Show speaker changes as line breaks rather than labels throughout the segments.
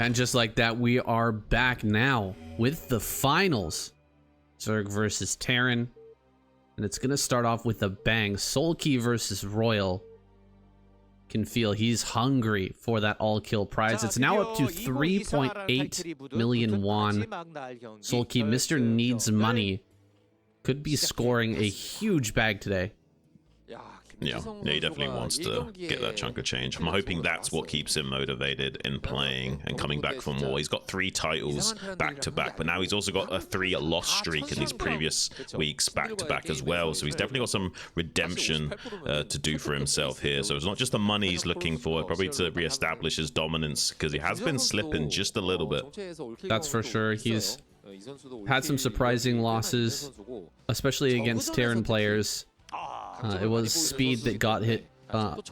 And just like that, we are back now with the finals. Zerg versus Terran. And it's going to start off with a bang. Sulky versus Royal. Can feel he's hungry for that all-kill prize. It's now up to 3.8 million won. Sulky, Mr. Needs Money, could be scoring a huge bag today.
Yeah, he definitely wants to get that chunk of change. I'm hoping that's what keeps him motivated in playing and coming back for more. He's got 3 titles back to back, but now he's also got a 3 loss streak in these previous weeks back to back as well. So he's definitely got some redemption to do for himself here. So it's not just the money he's looking for, probably to reestablish his dominance, because he has been slipping just a little bit.
That's for sure. He's had some surprising losses, especially against Terran players. It was Speed that got hit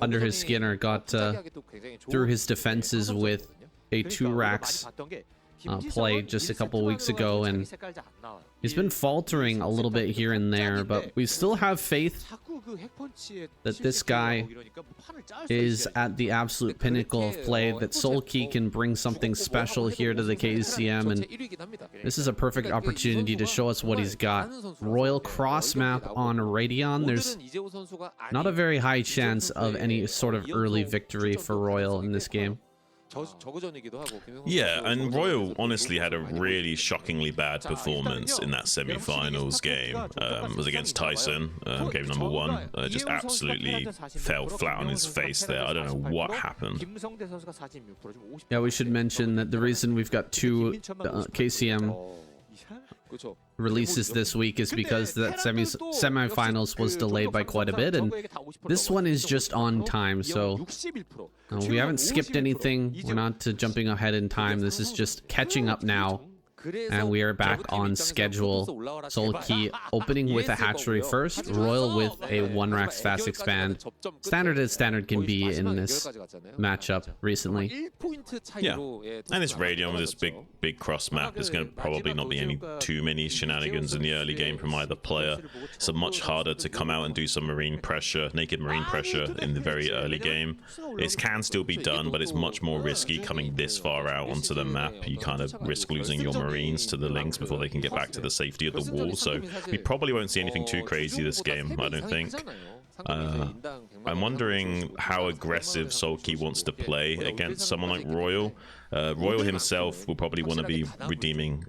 under his skin, or got through his defenses with a 2 racks play just a couple weeks ago, and he's been faltering a little bit here and there, but we still have faith that this guy is at the absolute pinnacle of play, that Sulky can bring something special here to the KCM, and this is a perfect opportunity to show us what he's got. Royal cross map on Radion. There's not a very high chance of any sort of early victory for Royal in this game.
Yeah, and Royal honestly had a really shockingly bad performance in that semi-finals game. It was against Tyson, game number 1. Just absolutely fell flat on his face there. I don't know what happened.
Yeah, we should mention that the reason we've got 2 KCM releases this week is because that semi-finals was delayed by quite a bit, and this one is just on time, so we haven't skipped anything. We're not jumping ahead in time. This is just catching up now, and we are back on schedule. Sulky opening with a hatchery first, Royal with a 1 racks fast expand. Standard as standard can be in this matchup recently.
Yeah, and this Radion with this big cross map, there's going to probably not be too many shenanigans in the early game from either player. It's much harder to come out and do some marine pressure, naked marine pressure in the very early game. It can still be done, but it's much more risky coming this far out onto the map. You kind of risk losing your marines to the links before they can get back to the safety of the wall. So we probably won't see anything too crazy this game, I don't think. I'm wondering how aggressive Sulky wants to play against someone like Royal. Royal himself will probably want to be redeeming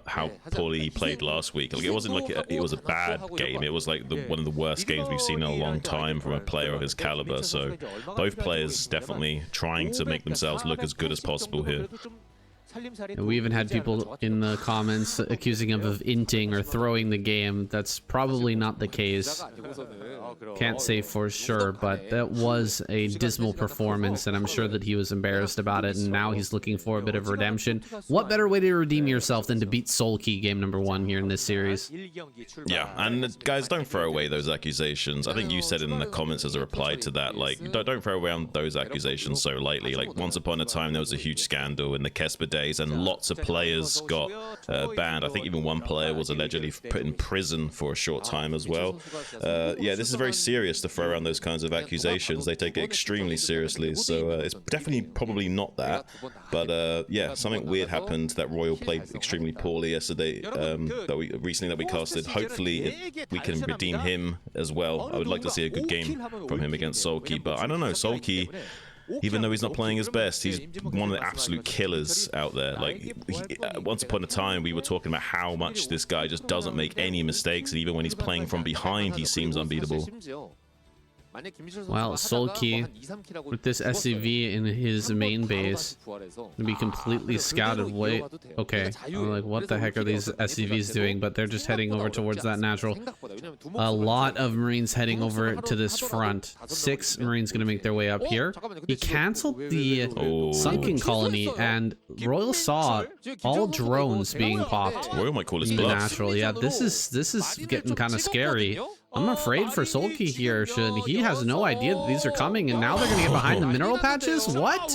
how poorly he played last week. Like, it wasn't like it was a bad game. It was like one of the worst games we've seen in a long time from a player of his caliber. So both players definitely trying to make themselves look as good as possible here.
And we even had people in the comments accusing him of inting or throwing the game. That's probably not the case. Can't say for sure, but that was a dismal performance, and I'm sure that he was embarrassed about it, and now he's looking for a bit of redemption. What better way to redeem yourself than to beat Sulky game number 1 here in this series?
Yeah, and guys, don't throw away those accusations. I think you said in the comments as a reply to that, like, don't throw around those accusations so lightly. Like, once upon a time there was a huge scandal in the Kesper days, and lots of players got banned. I think even one player was allegedly put in prison for a short time as well. Yeah, this is very serious to throw around those kinds of accusations. They take it extremely seriously, so it's definitely probably not that, but yeah, something weird happened. That Royal played extremely poorly yesterday, that we casted. Hopefully we can redeem him as well. I would like to see a good game from him against Sulky, but I don't know, Sulky, even though he's not playing his best, he's one of the absolute killers out there. Like, once upon a time, we were talking about how much this guy just doesn't make any mistakes, and even when he's playing from behind, he seems unbeatable.
Well, Sulky, with this SCV in his main base, to be completely scouted. Wait, okay. I'm like, what the heck are these SCVs doing? But they're just heading over towards that natural. A lot of Marines heading over to this front. 6 Marines going to make their way up here. He canceled the sunken colony, and Royal saw all drones being popped.
Royal might call his
in the
bluff.
natural. Yeah, this is getting kind of scary. I'm afraid for Sulky here. He has no idea that these are coming, and now they're gonna get behind the mineral patches? What?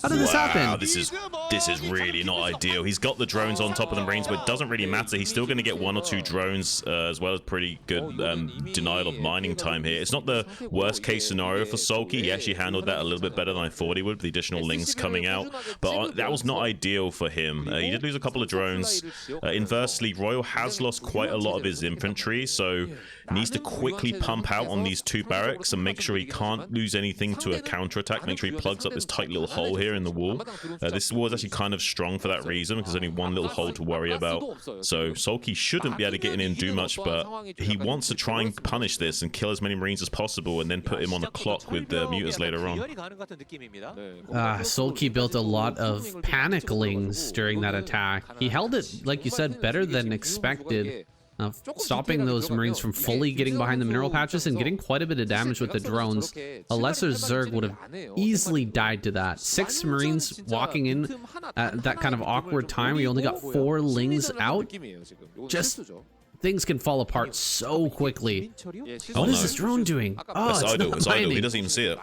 How did this happen?
This is really not ideal. He's got the drones on top of the Marines, but it doesn't really matter. He's still going to get 1 or 2 drones, as well as pretty good denial of mining time here. It's not the worst case scenario for Sulky. He actually handled that a little bit better than I thought he would, with the additional links coming out. But that was not ideal for him. He did lose a couple of drones. Inversely, Royal has lost quite a lot of his infantry, so needs to quickly pump out on these 2 barracks and make sure he can't lose anything to a counterattack. Make sure he plugs up this tight little hole here in the wall. This wall is actually kind of strong for that reason, because there's only 1 little hole to worry about. So Sulky shouldn't be able to get in and do much, but he wants to try and punish this and kill as many Marines as possible, and then put him on the clock with the mutas later on.
Sulky built a lot of paniclings during that attack. He held it, like you said, better than expected. Stopping those Marines from fully getting behind the mineral patches and getting quite a bit of damage with the drones. A lesser Zerg would have easily died to that. 6 Marines walking in at that kind of awkward time. We only got 4 lings out. Just things can fall apart so quickly. What is this drone doing? Oh,
it's idle. He doesn't even see it.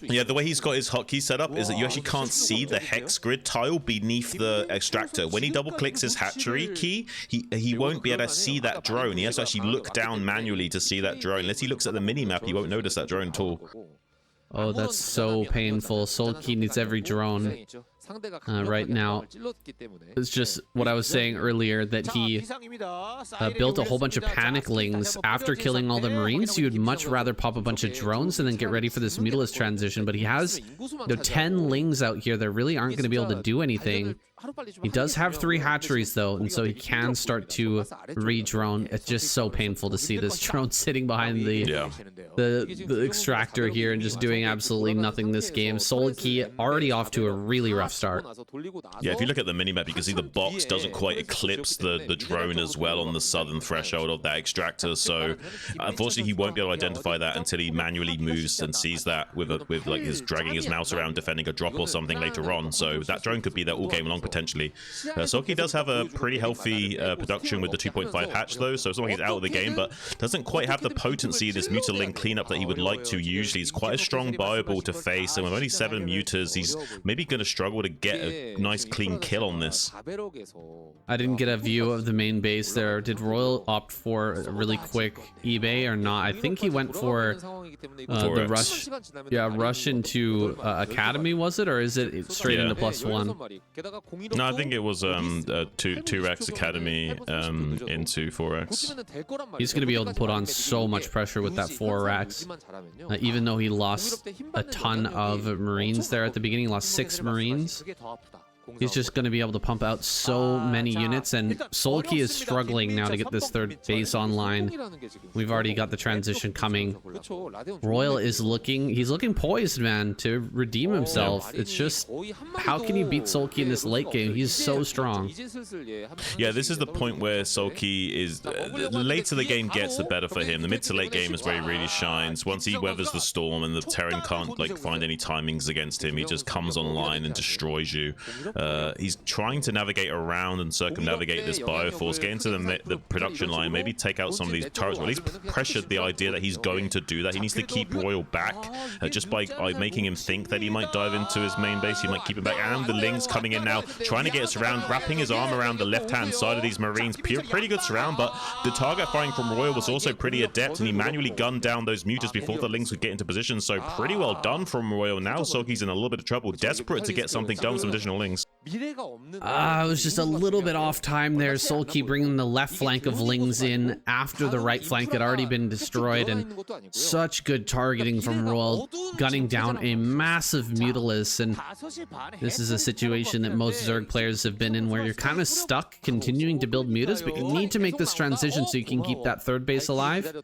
Yeah, the way he's got his hotkey set up is that you actually can't see the hex grid tile beneath the extractor. When he double clicks his hatchery key, he won't be able to see that drone. He has to actually look down manually to see that drone. Unless he looks at the mini-map, he won't notice that drone at all.
Oh, that's so painful. Sulky needs every drone. Right now. It's just what I was saying earlier, that he built a whole bunch of panic-lings after killing all the Marines. He would much rather pop a bunch of drones and then get ready for this mutalist transition, but he has 10 lings out here that really aren't going to be able to do anything. He does have 3 hatcheries though, and so he can start to re-drone. It's just so painful to see this drone sitting behind the extractor here and just doing absolutely nothing this game. Sulky already off to a really rough start.
Yeah, if you look at the minimap, you can see the box doesn't quite eclipse the drone as well on the southern threshold of that extractor. So unfortunately, he won't be able to identify that until he manually moves and sees that with like his dragging his mouse around defending a drop or something later on. So that drone could be there all game long potentially. Sulky does have a pretty healthy production with the 2.5 hatch though, so it's not like he's out of the game, but doesn't quite have the potency, this mutaling cleanup that he would like to usually. He's quite a strong bioball to face, and with only 7 mutas, he's maybe going to struggle to get a nice clean kill on this.
I didn't get a view of the main base there. Did Royal opt for a really quick eBay or not? I think he went for the rush. Yeah, rush into Academy, was it? Or is it straight into +1?
No, I think it was 2x Academy into 4x.
He's going to be able to put on so much pressure with that 4x. Even though he lost a ton of Marines there at the beginning, he lost 6 Marines. He's just going to be able to pump out so many units, and Sulky is struggling now to get this 3rd base online. We've already got the transition coming. Royal is he's looking poised, man, to redeem himself. It's just, how can you beat Sulky in this late game? He's so strong.
Yeah, this is the point where Sulky is, the later the game gets, the better for him. The mid to late game is where he really shines. Once he weathers the storm and the Terran can't like find any timings against him, he just comes online and destroys you. He's trying to navigate around and circumnavigate this bioforce, get into the production line, maybe take out some of these turrets, or at least pressure the idea that he's going to do that. He needs to keep Royal back just by making him think that he might dive into his main base. He might keep him back, and the Lings coming in now, trying to get a surround, wrapping his arm around the left-hand side of these Marines. Pretty good surround, but the target firing from Royal was also pretty adept, and he manually gunned down those mutas before the Lings could get into position, so pretty well done from Royal. Now Sulky's in a little bit of trouble, desperate to get something done with some additional Lings.
It was just a little bit off time there. Sulky bringing the left flank of Lings in after the right flank had already been destroyed, and such good targeting from Royal, gunning down a massive Mutalis. And this is a situation that most Zerg players have been in, where you're kind of stuck continuing to build Mutas, but you need to make this transition so you can keep that 3rd base alive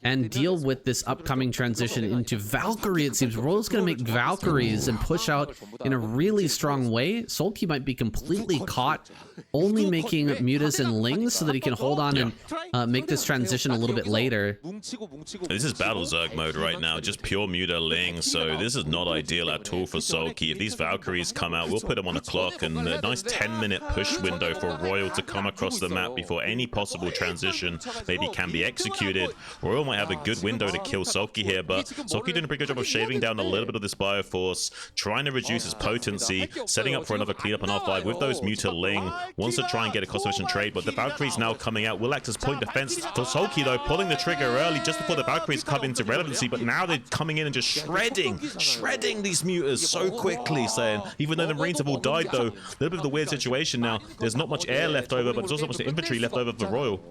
and deal with this upcoming transition into Valkyrie. It seems Royal's going to make Valkyries and push out in a really strong way. Sulky might be completely caught only making mutas and lings so that he can hold on and make this transition a little bit later.
This is Battle Zerg mode right now, just pure Muta Ling, so this is not ideal at all for Sulky. If these Valkyries come out, we'll put them on a clock, and a nice 10-minute push window for Royal to come across the map before any possible transition maybe can be executed. Royal might have a good window to kill Sulky here, but Sulky doing a pretty good job of shaving down a little bit of this Bioforce, trying to reduce his potency, setting up for another cleanup on R5 with those Muta Ling, wants to try and get a cost-efficient trade, but the Valkyries now coming out will act as point defense for Sulky, though, pulling the trigger early just before the Valkyries come into relevancy, but now they're coming in and just shredding these Mutas so quickly, saying, even though the Marines have all died, though, a little bit of the weird situation now. There's not much air left over, but there's also not much infantry left over for Royal.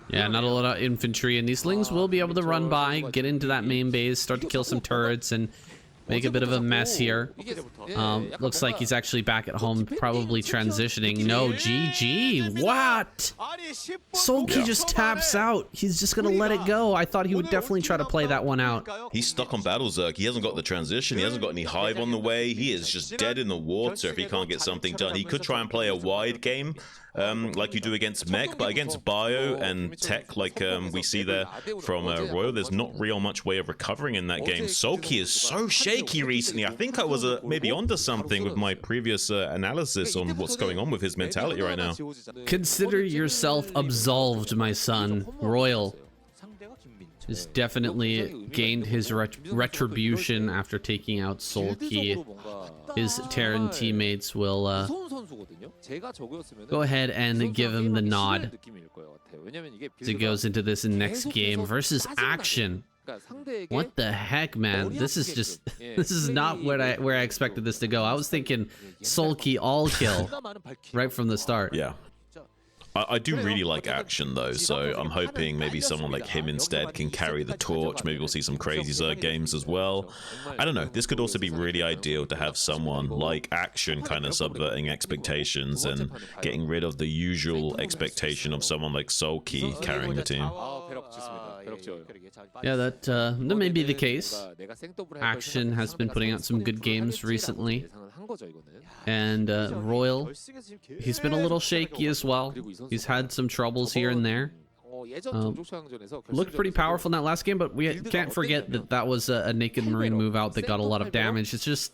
Yeah, not a lot of infantry, and these Lings will be able to run by, get into that main base, start to kill some turrets, and make a bit of a mess here. Looks like he's actually back at home, probably transitioning. No, GG. What? Sulky just taps out. He's just gonna let it go. I thought he would definitely try to play that one out.
He's stuck on Battle Zerg. He hasn't got the transition. He hasn't got any hive on the way. He is just dead in the water if he can't get something done. He could try and play a wide game, like you do against Mech, but against Bio and Tech, like we see there from Royal, there's not real much way of recovering in that game. Sulky is so shaky recently. I think I was maybe onto something with my previous analysis on what's going on with his mentality right now.
Consider yourself absolved, my son. Royal has definitely gained his retribution after taking out Sulky. His Terran teammates will go ahead and give him the nod as he goes into this next game versus Action. What the heck, man? This is just this is not where I expected this to go. I was thinking Sulky all kill right from the start.
Yeah. I do really like Action, though, so I'm hoping maybe someone like him instead can carry the torch. Maybe we'll see some crazy Zerg games as well. I don't know. This could also be really ideal to have someone like Action kind of subverting expectations and getting rid of the usual expectation of someone like Sulky carrying the team.
Yeah, that may be the case. Action has been putting out some good games recently. And Royal, he's been a little shaky as well. He's had some troubles here and there. Looked pretty powerful in that last game, but we can't forget that that was a Naked Marine move out that got a lot of damage. It's just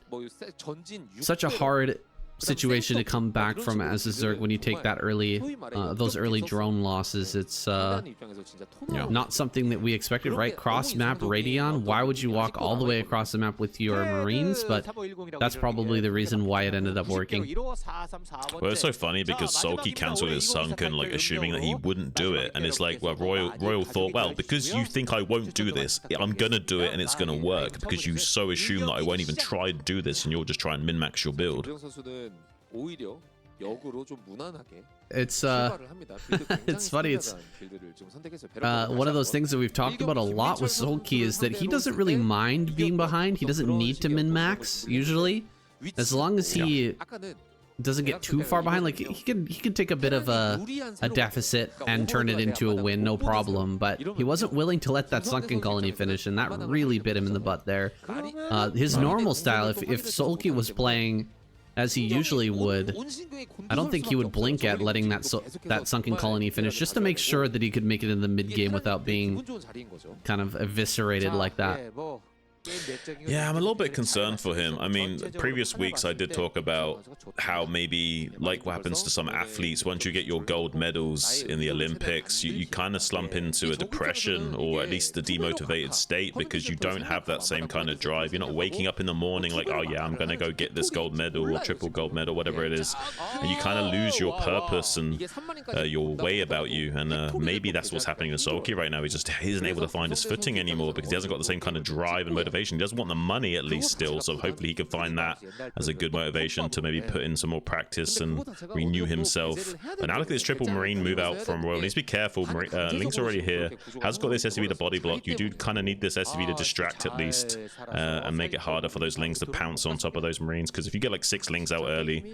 such a hard situation to come back from as a Zerg when you take that early, those early drone losses. It's not something that we expected, right? Cross map Radion, why would you walk all the way across the map with your Marines? But that's probably the reason why it ended up working.
Well, it's so funny because Sulky cancelled his Sunken, like assuming that he wouldn't do it, and it's like, well, Royal thought, well, because you think I won't do this, I'm gonna do it and it's gonna work, because you so assume that I won't even try to do this and you'll just try and min-max your build.
It's it's funny. It's one of those things that we've talked about a lot with Sulky is that he doesn't really mind being behind. He doesn't need to min-max usually, as long as he doesn't get too far behind. Like he can take a bit of a deficit and turn it into a win, no problem. But he wasn't willing to let that Sunken Colony finish, and that really bit him in the butt there. His normal style, if Sulky was playing as he usually would, I don't think he would blink at letting that Sunken Colony finish, just to make sure that he could make it in the mid game without being kind of eviscerated like that.
Yeah, I'm a little bit concerned for him. I mean, previous weeks I did talk about how maybe, like what happens to some athletes, once you get your gold medals in the Olympics, you kind of slump into a depression, or at least a demotivated state, because you don't have that same kind of drive. You're not waking up in the morning like, oh yeah, I'm gonna go get this gold medal or triple gold medal, whatever it is, and you kind of lose your purpose and your way about you. And maybe that's what's happening to Sulky right now. He isn't able to find his footing anymore because he hasn't got the same kind of drive and motivation. He doesn't want the money, at least, still, so hopefully he can find that as a good motivation to maybe put in some more practice and renew himself. But now look at this triple Marine move out from Royal. Needs to be careful. Link's already here, has got this SCV to body block. You do kind of need this SCV to distract at least, and make it harder for those Lings to pounce on top of those Marines, because if you get like 6 Lings out early,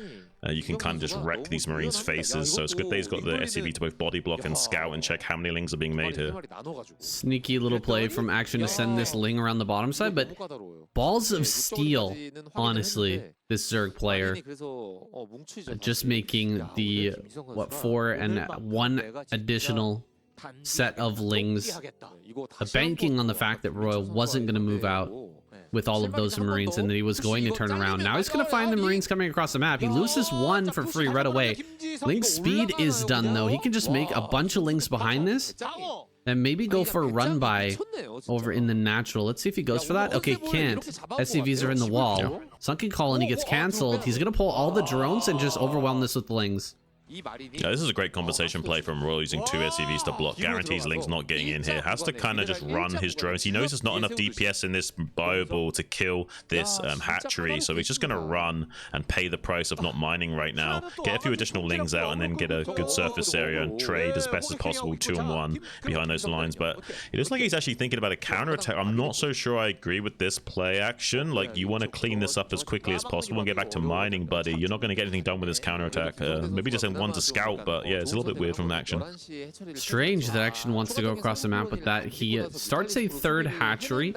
you can kind of just wreck these Marines' faces. So it's good that he's got the SCV to both body block and scout and check how many Lings are being made here.
Sneaky little play from Action to send this Ling around the bottom side, but balls of steel, honestly, this Zerg player. Just making the, 4 and 1 additional set of Lings, banking on the fact that Royal wasn't going to move out with all of those Marines and that he was going to turn around. Now he's going to find the Marines coming across the map. He loses one for free right away. Ling's speed is done, though. He can just make a bunch of Lings behind this and maybe go for a run by over in the natural. Let's see if he goes for that. Okay, can't. SCVs are in the wall. Sunken Colony gets canceled. He's going to pull all the drones and just overwhelm this with Lings.
Yeah, this is a great compensation play from Royal using 2 SCVs to block. Guarantees Ling's not getting in here. Has to kind of just run his drones. He knows there's not enough DPS in this bioball to kill this hatchery, so he's just going to run and pay the price of not mining right now. Get a few additional Lings out and then get a good surface area and trade as best as possible 2-on-1 behind those lines. But it looks like he's actually thinking about a counterattack. I'm not so sure I agree with this play action. Like, you want to clean this up as quickly as possible and get back to mining, buddy. You're not going to get anything done with this counterattack. Maybe just send one to scout, but yeah, it's a little bit weird from Action.
Strange that Action wants to go across the map with that. He starts a third hatchery.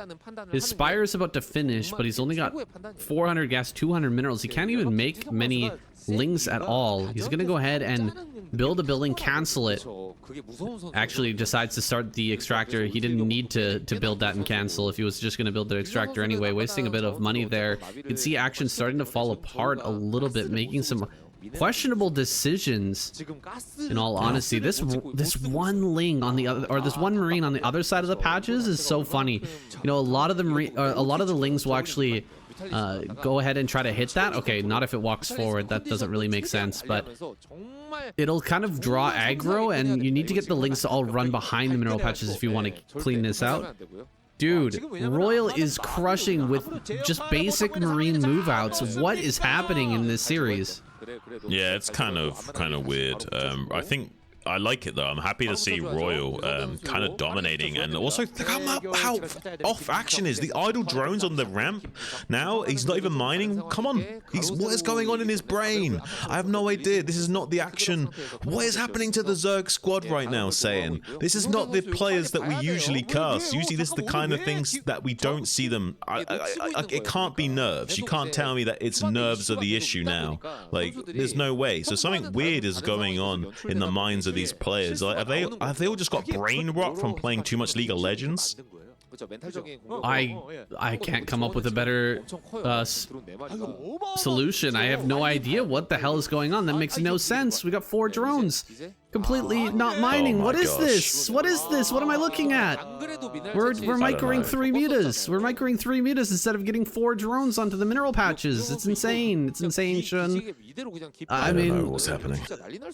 His Spire is about to finish, but he's only got 400 gas, 200 minerals. He can't even make many Lings at all. He's gonna go ahead and build a building, cancel it. Actually decides to start the extractor. He didn't need to build that and cancel if he was just gonna build the extractor anyway, wasting a bit of money there. You can see Action starting to fall apart a little bit, making some questionable decisions. In all honesty, this one Ling on the other, or this one Marine on the other side of the patches is so funny. You know, a lot of the Lings will actually go ahead and try to hit that. Okay, not if it walks forward. That doesn't really make sense, but it'll kind of draw aggro, and you need to get the Lings to all run behind the mineral patches if you want to clean this out. Dude, Royal is crushing with just basic Marine move outs. What is happening in this series?
Yeah, it's kind of weird. I think I like it though. I'm happy to see Royal kind of dominating, and also how off Action is. The idle drones on the ramp now. He's not even mining. Come on, what is going on in his brain? I have no idea. This is not the Action. What is happening to the Zerg squad right now? Saying this is not the players that we usually cast. Usually this is the kind of things that we don't see them. It can't be nerves. You can't tell me that it's nerves are the issue now. Like, there's no way. So something weird is going on in the minds of these players. Like, have they all just got brain rot from playing too much League of Legends?
I can't come up with a better solution. I have no idea what the hell is going on. That makes no sense. We got 4 drones completely not mining. What is this? What is this? What am I looking at? We're microing 3 mutas. We're microing 3 mutas instead of getting 4 drones onto the mineral patches. It's insane. It's insane, Shun. I mean,
don't know what's happening.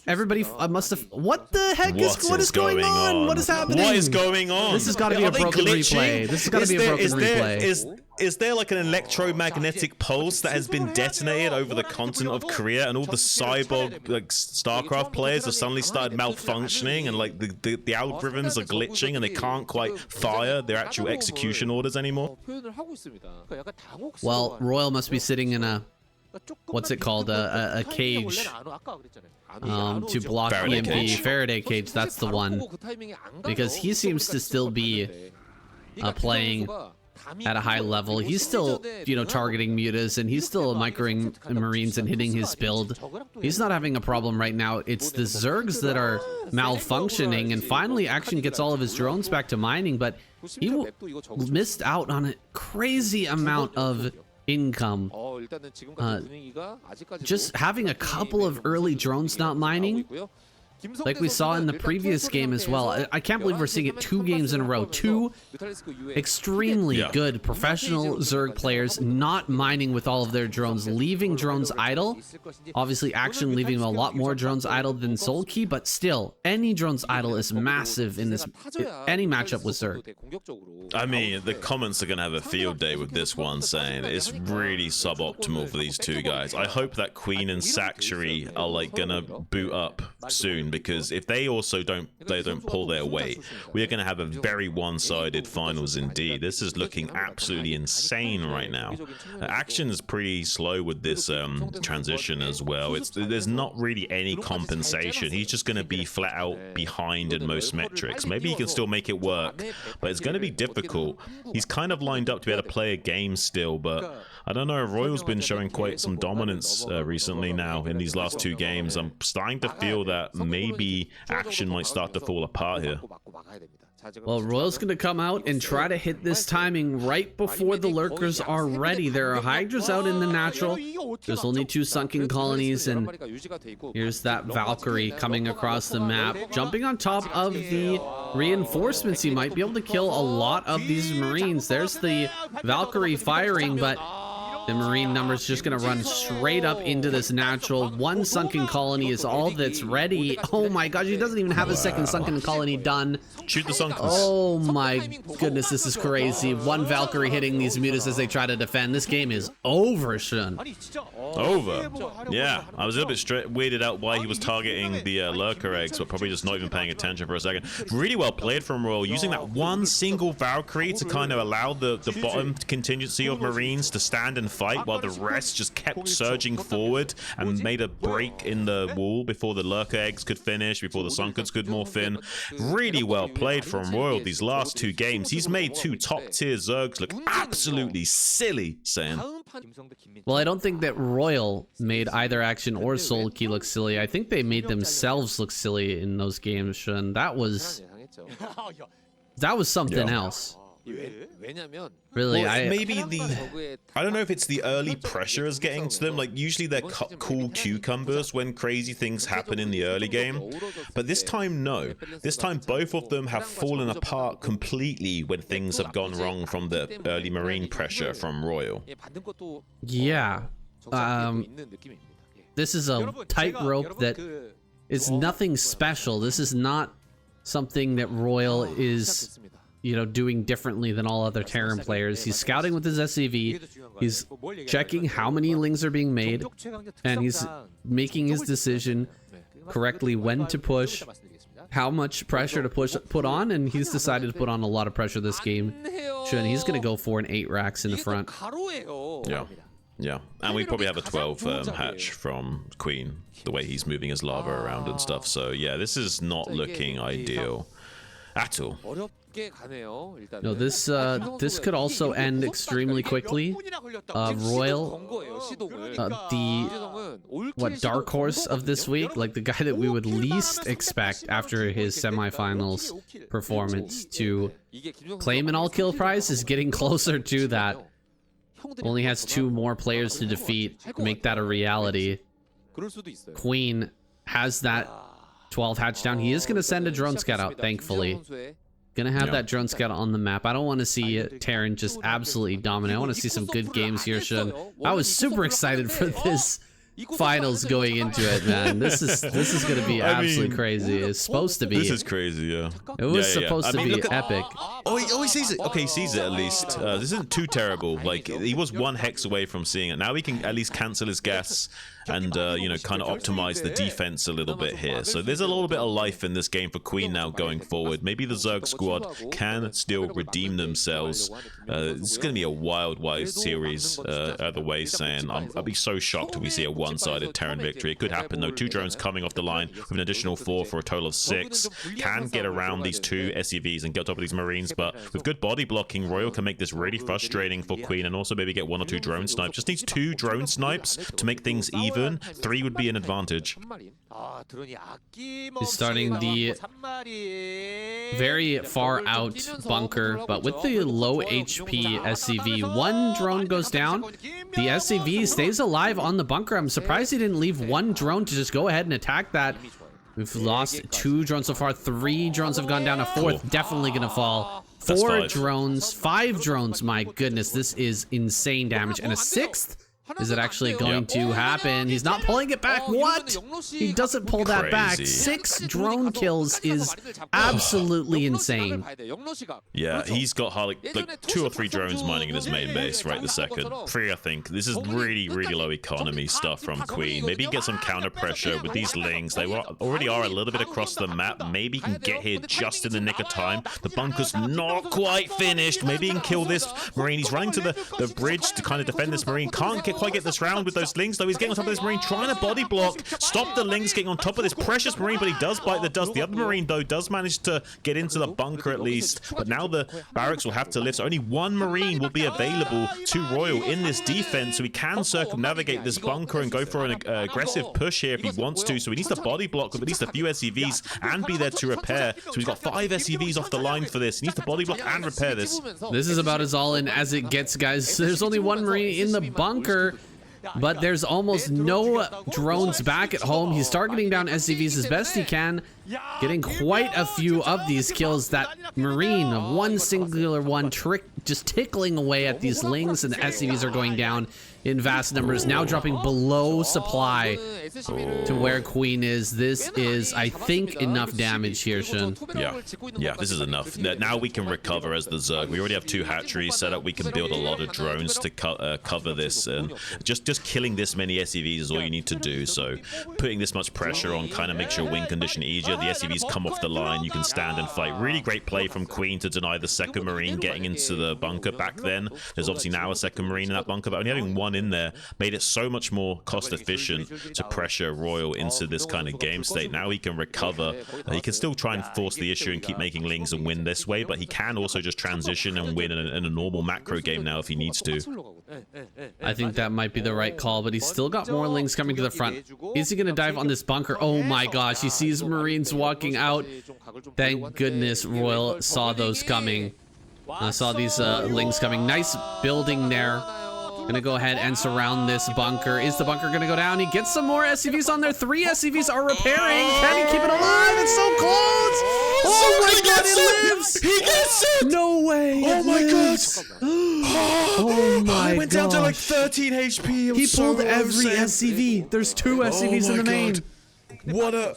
Everybody must have. What the heck what is going on? What is happening?
What is going on?
This has got to be a broken replay. This has got to be a broken replay.
Is there like an electromagnetic pulse that has been detonated over the continent of Korea, and all the cyborg like Starcraft players have suddenly started malfunctioning, and like the algorithms are glitching and they can't quite fire their actual execution orders anymore?
Well, Royal must be sitting in a, what's it called, a cage to block EMP. Faraday cage, that's the one, because he seems to still be playing at a high level. He's still, you know, targeting mutas, and he's still microing Marines and hitting his build. He's not having a problem right now. It's the Zergs that are malfunctioning, and finally Action gets all of his drones back to mining, but he missed out on a crazy amount of income. Just having a couple of early drones not mining, like we saw in the previous game as well. I can't believe we're seeing it 2 games in a row. 2 extremely good professional Zerg players not mining with all of their drones, leaving drones idle. Obviously, Action leaving a lot more drones idle than Soulkey, but still, any drones idle is massive in this any matchup with Zerg.
I mean, the comments are going to have a field day with this one, saying it's really suboptimal for these 2 guys. I hope that Queen and Sanctuary are like going to boot up soon, because if they also don't pull their weight, we are going to have a very one-sided finals indeed. This is looking absolutely insane right now. Action is pretty slow with this transition as well. There's not really any compensation. He's just going to be flat out behind in most metrics. Maybe he can still make it work, but it's going to be difficult. He's kind of lined up to be able to play a game still, but I don't know. Royal's been showing quite some dominance recently now in these last 2 games. I'm starting to feel that maybe action might start to fall apart here.
Well, Royal's gonna come out and try to hit this timing right before the lurkers are ready. There are Hydras out in the natural. There's only 2 sunken colonies, and here's that Valkyrie coming across the map, jumping on top of the reinforcements. He might be able to kill a lot of these Marines. There's the Valkyrie firing, but the Marine number's just gonna run straight up into this natural. 1 sunken colony is all that's ready. Oh my gosh, he doesn't even have a second sunken colony done.
Shoot the sunkens.
Oh my goodness, this is crazy. 1 Valkyrie hitting these mutas as they try to defend. This game is over, Shun.
Over. Yeah, I was a little bit weirded out why he was targeting the lurker eggs, but probably just not even paying attention for a second. Really well played from Royal, using that 1 single Valkyrie to kind of allow the bottom contingency of Marines to stand and fight while the rest just kept surging forward and made a break in the wall before the lurker eggs could finish, before the sunkens could morph in. Really well played from Royal these last 2 games. He's made 2 top-tier Zergs look absolutely silly, saying.
Well, I don't think that Royal made either Action or Soul Key look silly. I think they made themselves look silly in those games, Shun. That was something else. Really,
well, maybe I don't know if it's the early pressure is getting to them. Like, usually they're cool cucumbers when crazy things happen in the early game, but this time no. This time both of them have fallen apart completely when things have gone wrong from the early Marine pressure from Royal.
Yeah, this is a tightrope that is nothing special. This is not something that Royal is, you know, doing differently than all other Terran players. He's scouting with his SCV, he's checking how many lings are being made, and he's making his decision correctly when to push, how much pressure to put on, and he's decided to put on a lot of pressure this game. And he's gonna go for an 8 racks in the front.
Yeah, and we probably have a 12 hatch from Queen, the way he's moving his lava around and stuff. So yeah, this is not looking ideal at all.
No, this could also end extremely quickly. Royal, the dark horse of this week, like the guy that we would least expect after his semifinals performance to claim an all-kill prize, is getting closer to that. Only has 2 more players to defeat, make that a reality. Queen has that 12 hatch down. He is going to send a drone scout out, thankfully. Gonna have that drone scout on the map. I don't want to see Terran just absolutely dominate. I want to see some good games here, Shun. I was super excited for this finals going into it, man. This is gonna be absolutely crazy. It's supposed to be.
This is crazy, yeah.
It was supposed to be epic.
Oh, he sees it. Okay, he sees it at least. This isn't too terrible. Like, he was 1 hex away from seeing it. Now he can at least cancel his gas and you know, kind of optimize the defense a little bit here. So there's a little bit of life in this game for Queen now going forward. Maybe the Zerg squad can still redeem themselves. It's going to be a wild series either way, saying. I'll be so shocked if we see a one-sided Terran victory. It could happen though. 2 drones coming off the line with an additional 4 for a total of 6. Can get around these 2 SCVs and get on top of these Marines, but with good body blocking, Royal can make this really frustrating for Queen, and also maybe get 1 or 2 drone snipes. Just needs 2 drone snipes to make things even. 3 would be an advantage.
He's starting the very far out bunker, but with the low HP SCV, 1 drone goes down. The SCV stays alive on the bunker. I'm surprised he didn't leave 1 drone to just go ahead and attack that. We've lost 2 drones so far. 3 drones have gone down. A 4th definitely gonna fall. 4 drones, 5 drones. My goodness, this is insane damage. And a 6th? Is it actually going to happen? He's not pulling it back. What? He doesn't pull that back. 6 drone kills is absolutely insane.
Yeah, he's got like 2 or 3 drones mining in his main base right this second. 3, I think. This is really low economy stuff from Queen. Maybe get some counter pressure with these lings. They already are a little bit across the map. Maybe he can get here just in the nick of time. The bunker's not quite finished. Maybe he can kill this Marine. He's running to the bridge to kind of defend this Marine. Can't get quite get this round with those Lings, though. He's getting on top of this Marine, trying to body block, stop the Lings getting on top of this precious Marine, but he does bite the dust. The other Marine, though, does manage to get into the bunker at least, but now the barracks will have to lift. So only one Marine will be available to Royal in this defense, so he can circumnavigate this bunker and go for an aggressive push here if he wants to. So he needs to body block with at least a few SCVs and be there to repair. So he's got 5 SCVs off the line for this. He needs to body block and repair this.
This is about as all in as it gets, guys. There's only one Marine in the bunker, but there's almost no drones back at home. He's targeting down SCVs as best he can, getting quite a few of these kills. That Marine, one singular one, just tickling away at these Lings, and the SCVs are going down in vast numbers, now dropping below supply to where Queen is. This is, I think, enough damage here, Shun.
Yeah, this is enough. Now we can recover as the Zerg. We already have 2 hatcheries set up. We can build a lot of drones to cover this, and just killing this many SCVs is all you need to do. So putting this much pressure on kind of makes your win condition easier. The SCVs come off the line, you can stand and fight. Really great play from Queen to deny the second Marine getting into the bunker. Back then, there's obviously now a second Marine in that bunker, but only having one in there made it so much more cost efficient to pressure Royal into this kind of game state. Now he can recover. He can still try and force the issue and keep making Lings and win this way, but he can also just transition and win in a normal macro game now if he needs to.
I think that might be the right call, but he's still got more Lings coming to the front. Is he going to dive on this bunker? Oh my gosh, he sees Marines walking out. Thank goodness Royal saw those coming. Saw these Lings coming. Nice building there. Gonna go ahead and surround this bunker. Is the bunker gonna go down? He gets some more SCVs on there. 3 SCVs are repairing. Can he keep it alive? It's so close. Oh my god, it lives.
He gets it.
No way.
Oh my god.
Oh my god.
He went down to like 13 HP.
He pulled every SCV. There's 2 SCVs in the main.
What a...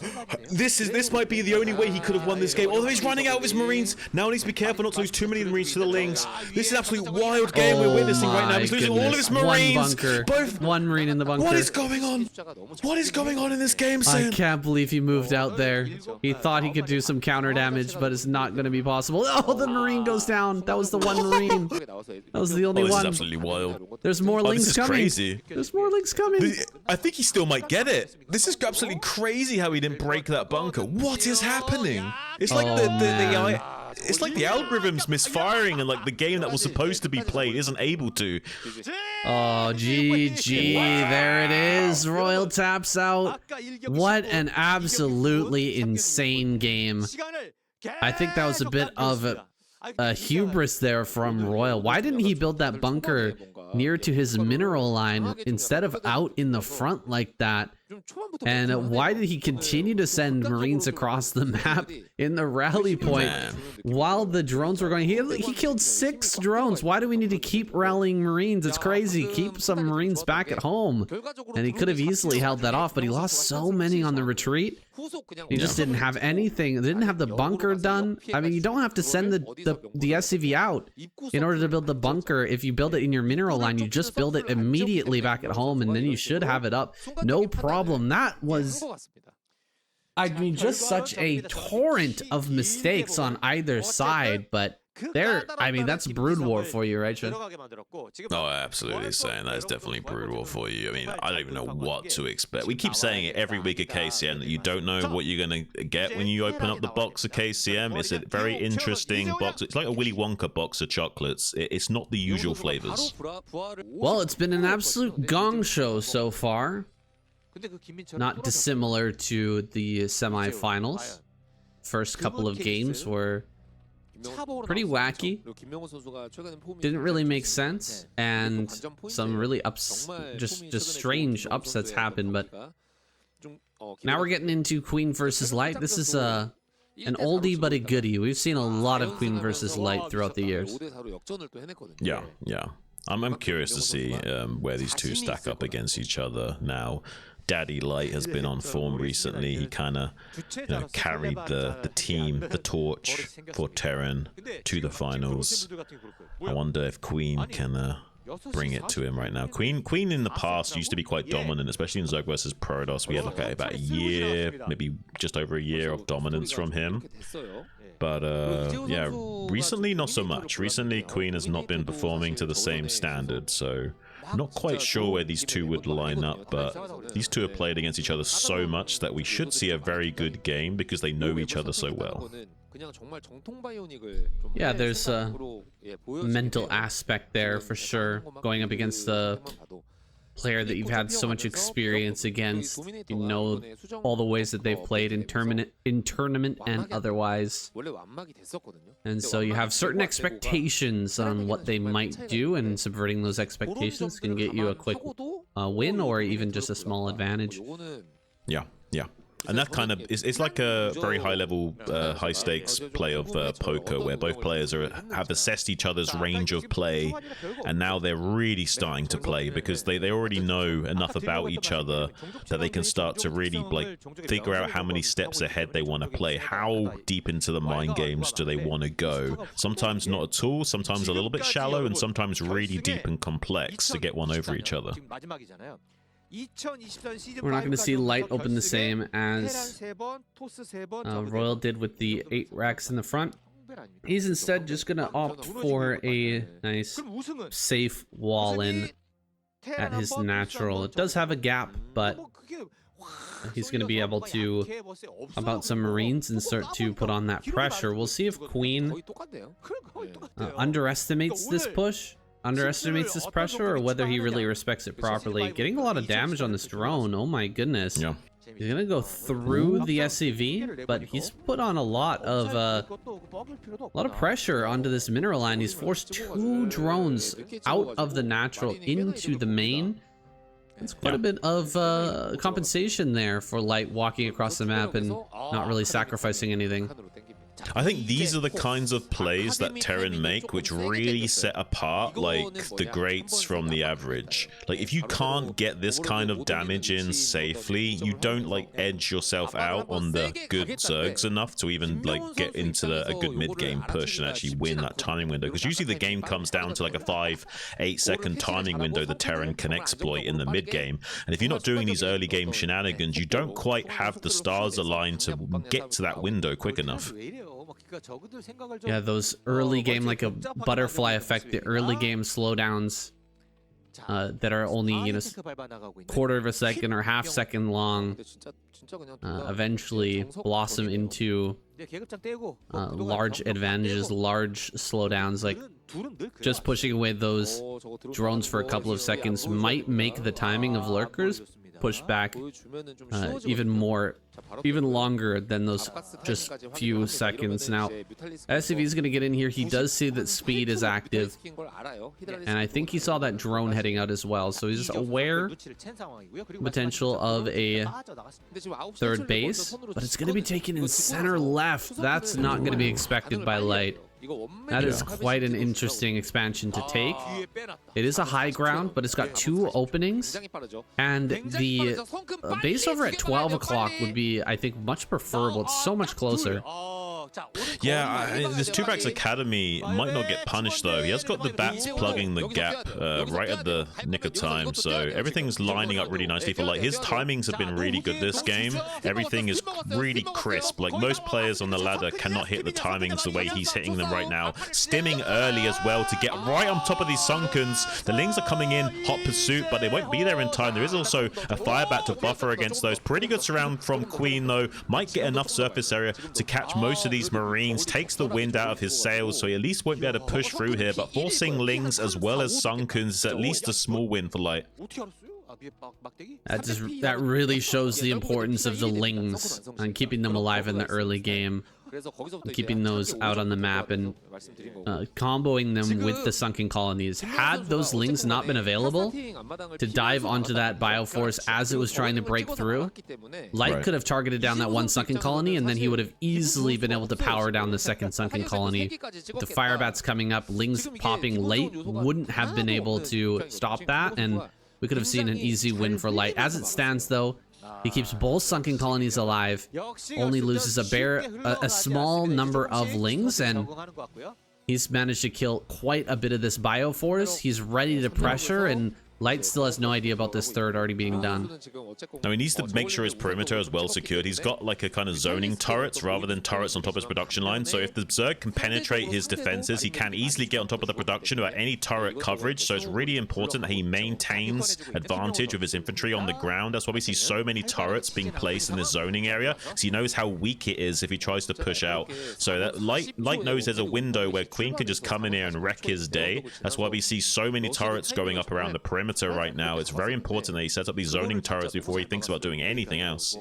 This might be the only way he could have won this game. Although he's running out of his Marines. Now he needs to be careful not to lose too many Marines to the Lings. This is an absolutely wild game we're witnessing right now. He's losing all of his Marines.
One bunker. One Marine in the bunker.
What is going on? What is going on in this game, Sam?
I can't believe he moved out there. He thought he could do some counter damage, but it's not going to be possible. Oh, the Marine goes down. That was the one Marine. That was the only one.
This is absolutely wild.
There's more Lings coming.
Crazy.
There's more Lings coming.
I think he still might get it. This is absolutely crazy how he didn't break that bunker. What is happening? It's like it's like the algorithm's misfiring and like the game that was supposed to be played isn't able to.
Oh, GG. There it is. Royal taps out. What an absolutely insane game. I think that was a bit of a hubris there from Royal. Why didn't he build that bunker near to his mineral line instead of out in the front like that? And why did he continue to send Marines across the map in the rally point while the drones were going? He killed 6 drones. Why do we need to keep rallying Marines? It's crazy. Keep some Marines back at home. And he could have easily held that off, but he lost so many on the retreat. He just didn't have anything. Didn't have the bunker done. I mean, you don't have to send the SCV out in order to build the bunker. If you build it in your mineral line, you just build it immediately back at home, and then you should have it up. No problem. That was, I mean, just such a torrent of mistakes on either side, but I mean, that's Broodwar for you, right, Shun?
Oh, absolutely, saying that is definitely Broodwar for you. I mean, I don't even know what to expect. We keep saying it every week at KCM that you don't know what you're going to get when you open up the box of KCM. It's a very interesting box. It's like a Willy Wonka box of chocolates. It's not the usual flavors.
Well, it's been an absolute gong show so far. Not dissimilar to the semifinals. First couple of games were pretty wacky. Didn't really make sense, and some really just strange upsets happened. But now we're getting into Queen versus Light. This is an oldie but a goodie. We've seen a lot of Queen versus Light throughout the years.
Yeah. I'm curious to see where these two stack up against each other now. Daddy Light has been on form recently. He kind of carried the team, the torch for Terran to the finals. I wonder if Queen can bring it to him right now. Queen in the past used to be quite dominant, especially in Zerg versus Protoss. We had like about a year, maybe just over a year of dominance from him. But yeah, recently not so much. Recently Queen has not been performing to the same standard, so Not quite sure where these two would line up, but these two have played against each other so much that we should see a very good game because they know each other so well.
Yeah, there's a mental aspect there for sure, going up against the player that you've had so much experience against. You know all the ways that they've played in tournament and otherwise, and so you have certain expectations on what they might do, and subverting those expectations can get you a quick win or even just a small advantage.
Yeah. And that kind of it's like a very high level, high stakes play of poker, where both players have assessed each other's range of play, and now they're really starting to play because they already know enough about each other that they can start to really like figure out how many steps ahead they want to play, how deep into the mind games do they want to go. Sometimes not at all, sometimes a little bit shallow, and sometimes really deep and complex to get one over each other.
We're not going to see Light open the same as Royal did with the 8 racks in the front. He's instead just going to opt for a nice safe wall in at his natural. It does have a gap, but he's going to be able to pump out some Marines and start to put on that pressure. We'll see if Queen underestimates this push. Underestimates this pressure, or whether he really respects it properly. Getting a lot of damage on this drone. Oh my goodness.
Yeah.
He's gonna go through the SCV, but he's put on a lot of pressure onto this mineral line. He's forced 2 drones out of the natural into the main. It's quite a bit of compensation there for Light walking across the map and not really sacrificing anything.
I think these are the kinds of plays that Terran make which really set apart like the greats from the average. Like if you can't get this kind of damage in safely, you don't like edge yourself out on the good Zergs enough to even like get into a good mid-game push and actually win that timing window, because usually the game comes down to like a 5-8 second timing window the Terran can exploit in the mid-game, and if you're not doing these early game shenanigans, you don't quite have the stars aligned to get to that window quick enough.
Yeah, those early game, like a butterfly effect, the early game slowdowns that are only, you know, quarter of a second or half second long, eventually blossom into large advantages, large slowdowns. Like just pushing away those drones for a couple of seconds might make the timing of lurkers push back even longer than those just few seconds. Now, SCV is going to get in here. He does see that speed is active, and I think he saw that drone heading out as well, so he's aware potential of a third base, but it's going to be taken in center left. That's not going to be expected by Light. That is quite an interesting expansion to take. It is a high ground, but it's got 2 openings, and the base over at 12 o'clock would be, I think, much preferable. It's so much closer.
Yeah, this 2-Racks Academy might not get punished though. He has got the bats plugging the gap right at the nick of time, so everything's lining up really nicely for Light. His timings have been really good this game. Everything is really crisp. Like most players on the ladder cannot hit the timings the way he's hitting them right now. Stimming early as well to get right on top of these Sunkens. The Lings are coming in hot pursuit, but they won't be there in time. There is also a Firebat to buffer against those. Pretty good surround from Queen though. Might get enough surface area to catch most of these Marines. Takes the wind out of his sails, so he at least won't be able to push through here, but forcing Lings as well as Sunkens is at least a small win for Light.
That really shows the importance of the Lings and keeping them alive in the early game, keeping those out on the map and comboing them with the sunken colonies. Had those Lings not been available to dive onto that Bioforce as it was trying to break through, Light could have targeted down that one sunken colony, and then he would have easily been able to power down the second sunken colony. The Firebats coming up, Lings popping late wouldn't have been able to stop that, and we could have seen an easy win for Light. As it stands though, he keeps both sunken colonies alive, only loses a small number of Lings, and he's managed to kill quite a bit of this Bioforce. He's ready to pressure, and Light still has no idea about this third already being done.
Now he needs to make sure his perimeter is well secured. He's got like a kind of zoning turrets rather than turrets on top of his production line. So if the Zerg can penetrate his defenses, he can easily get on top of the production without any turret coverage. So it's really important that he maintains advantage with his infantry on the ground. That's why we see so many turrets being placed in the zoning area. So he knows how weak it is if he tries to push out. So that Light knows there's a window where Queen can just come in here and wreck his day. That's why we see so many turrets going up around the perimeter right now. It's very important that he sets up these zoning turrets before he thinks about doing anything else.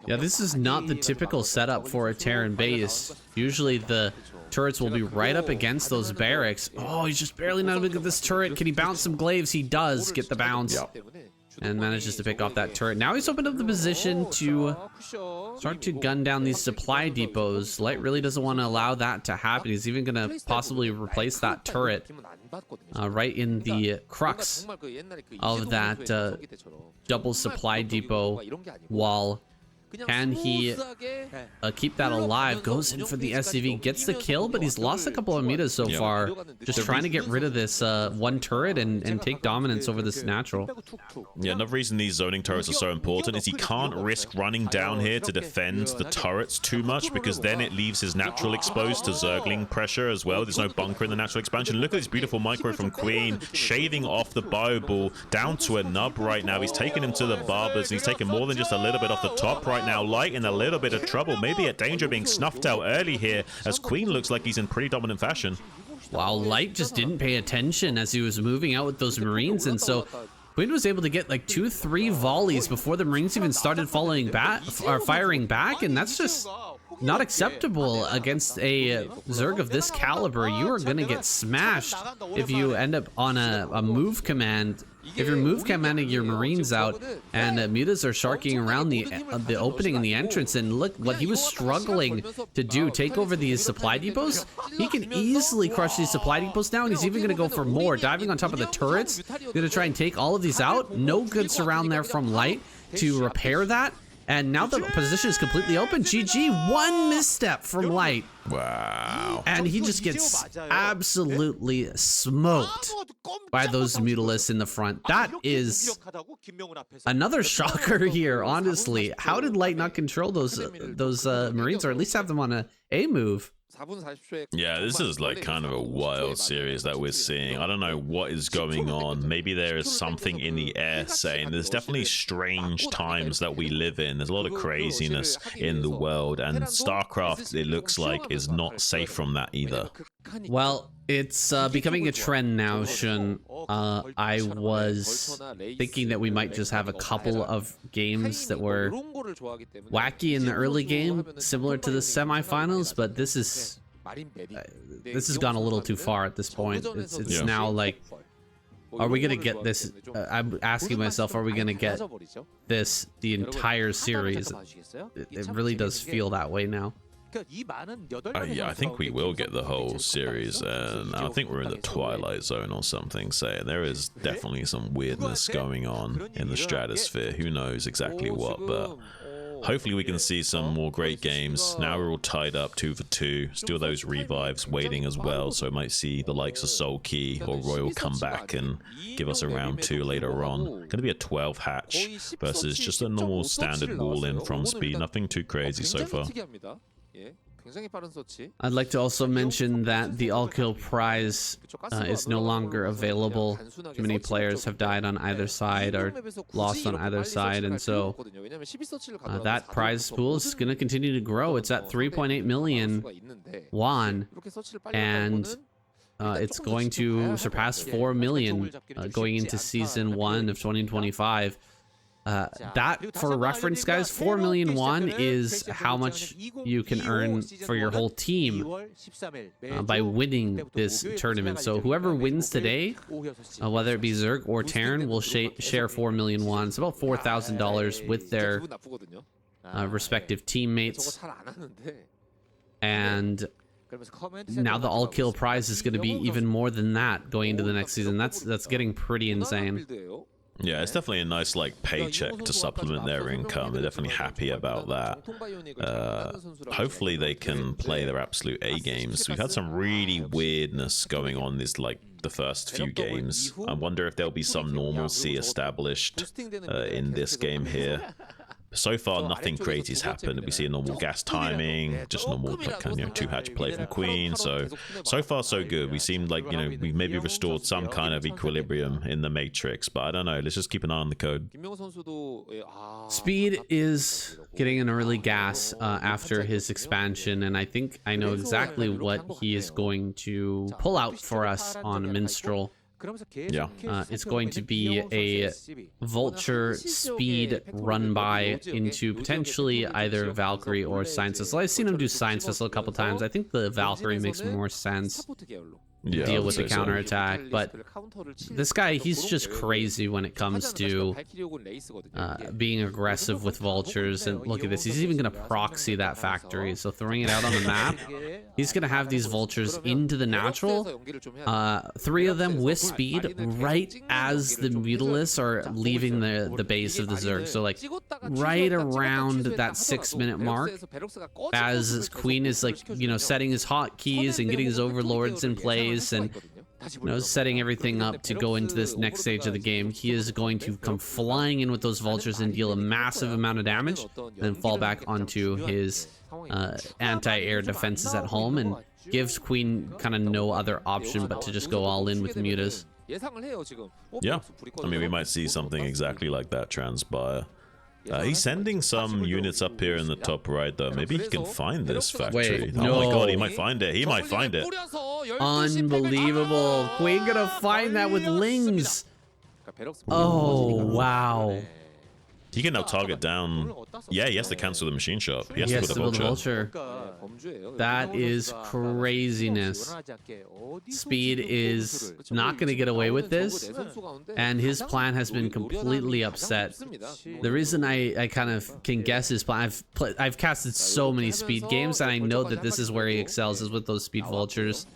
Yeah, this is not the typical setup for a Terran base. Usually the turrets will be right up against those barracks. Oh, he's just barely not able to get this turret. Can he bounce some glaives? He does get the bounce. And manages to pick off that turret. Now he's opened up the position to start to gun down these supply depots. Light really doesn't want to allow that to happen. He's even going to possibly replace that turret right in the crux of that double supply depot wall. Can he keep that alive? Goes in for the SCV, gets the kill, but he's lost a couple of meters so far. Just trying to get rid of this one turret and take dominance over this natural.
Yeah, another reason these zoning turrets are so important is he can't risk running down here to defend the turrets too much, because then it leaves his natural exposed to Zergling pressure as well. There's no bunker in the natural expansion. Look at this beautiful micro from Queen, shaving off the bio ball down to a nub right now. He's taken him to the barbers, and he's taken more than just a little bit off the top right now. Light in a little bit of trouble, maybe at danger of being snuffed out early here, as Queen looks like he's in pretty dominant fashion.
Wow, Light just didn't pay attention as he was moving out with those Marines, and so Queen was able to get like 2-3 volleys before the Marines even started firing back, and that's just not acceptable against a Zerg of this caliber. You are gonna get smashed if you end up on a move command. If you're move commanding your Marines out and mutas are sharking around the opening and the entrance, and look what he was struggling to do, take over these supply depots. He can easily crush these supply depots now, and he's even going to go for more, diving on top of the turrets. Going to try and take all of these out. No good surround there from Light to repair that. And now the position is completely open. GG, one misstep from Light.
Wow.
And he just gets absolutely smoked by those Mutalisks in the front. That is another shocker here, honestly. How did Light not control those Marines, or at least have them on a move?
Yeah, this is like kind of a wild series that we're seeing. I don't know what is going on. Maybe there is something in the air saying there's definitely strange times that we live in. There's a lot of craziness in the world, and Starcraft, it looks like, is not safe from that either.
Well, it's becoming a trend now, Shun. I was thinking that we might just have a couple of games that were wacky in the early game, similar to the semifinals, but this has gone a little too far at this point. It's now like, are we gonna get this? I'm asking myself, are we gonna get this the entire series? It really does feel that way now.
Yeah, I think we will get the whole series, and I think we're in the Twilight Zone or something, so there is definitely some weirdness going on in the stratosphere. Who knows exactly what, but hopefully we can see some more great games. Now we're all tied up 2 for 2, still those revives waiting as well, so we might see the likes of Soul Key or Royal come back and give us a round 2 later on. Going to be a 12 hatch versus just a normal standard wall in from Speed, nothing too crazy so far.
I'd like to also mention that the all-kill prize is no longer available. Too many players have died on either side or lost on either side, and so that prize pool is going to continue to grow. It's at 3.8 million won, and it's going to surpass 4 million going into season 1 of 2025. That, for reference, guys, 4 million won is how much you can earn for your whole team by winning this tournament. So whoever wins today, whether it be Zerg or Terran, will share 4 million won. It's about $4,000 with their respective teammates. And now the all-kill prize is going to be even more than that going into the next season. That's getting pretty insane.
Yeah, it's definitely a nice like paycheck to supplement their income. They're definitely happy about that. Hopefully they can play their absolute A games. We've had some really weirdness going on, this like the first few games. I wonder if there'll be some normalcy established in this game here. So far, nothing crazy has happened. We see a normal gas timing, just normal like kind of, 2-hatch play from Queen. So far so good. We seemed like, we maybe restored some kind of equilibrium in the Matrix, but I don't know. Let's just keep an eye on the code.
Speed is getting an early gas after his expansion, and I think I know exactly what he is going to pull out for us on Minstrel.
Yeah.
It's going to be a Vulture speed run by into potentially either Valkyrie or Science Vessel. I've seen him do Science Vessel a couple times. I think the Valkyrie makes more sense to deal with the counterattack, but this guy, he's just crazy when it comes to being aggressive with Vultures. And look at this, he's even going to proxy that factory, so throwing it out on the map, he's going to have these Vultures into the natural, 3 of them with speed right as the Mutalisks are leaving the base of the Zerg. So like right around that 6-minute mark, as Queen is like, setting his hotkeys and getting his overlords in place and setting everything up to go into this next stage of the game, he is going to come flying in with those Vultures and deal a massive amount of damage, and then fall back onto his anti-air defenses at home, and gives Queen kind of no other option but to just go all in with Mutas.
Yeah, I mean, we might see something exactly like that transpire. He's sending some units up here in the top right, though. Maybe he can find this factory.
Wait,
no. Oh my god, he might find it. He might find it.
Unbelievable. Queen gonna find that with Lings. Oh, wow.
He can now target down. Yeah, he has to cancel the machine shop. He has to build a vulture.
That is craziness. Speed is not going to get away with this, and his plan has been completely upset. The reason I kind of can guess his plan, I've casted so many Speed games, and I know that this is where he excels, is with those Speed Vultures.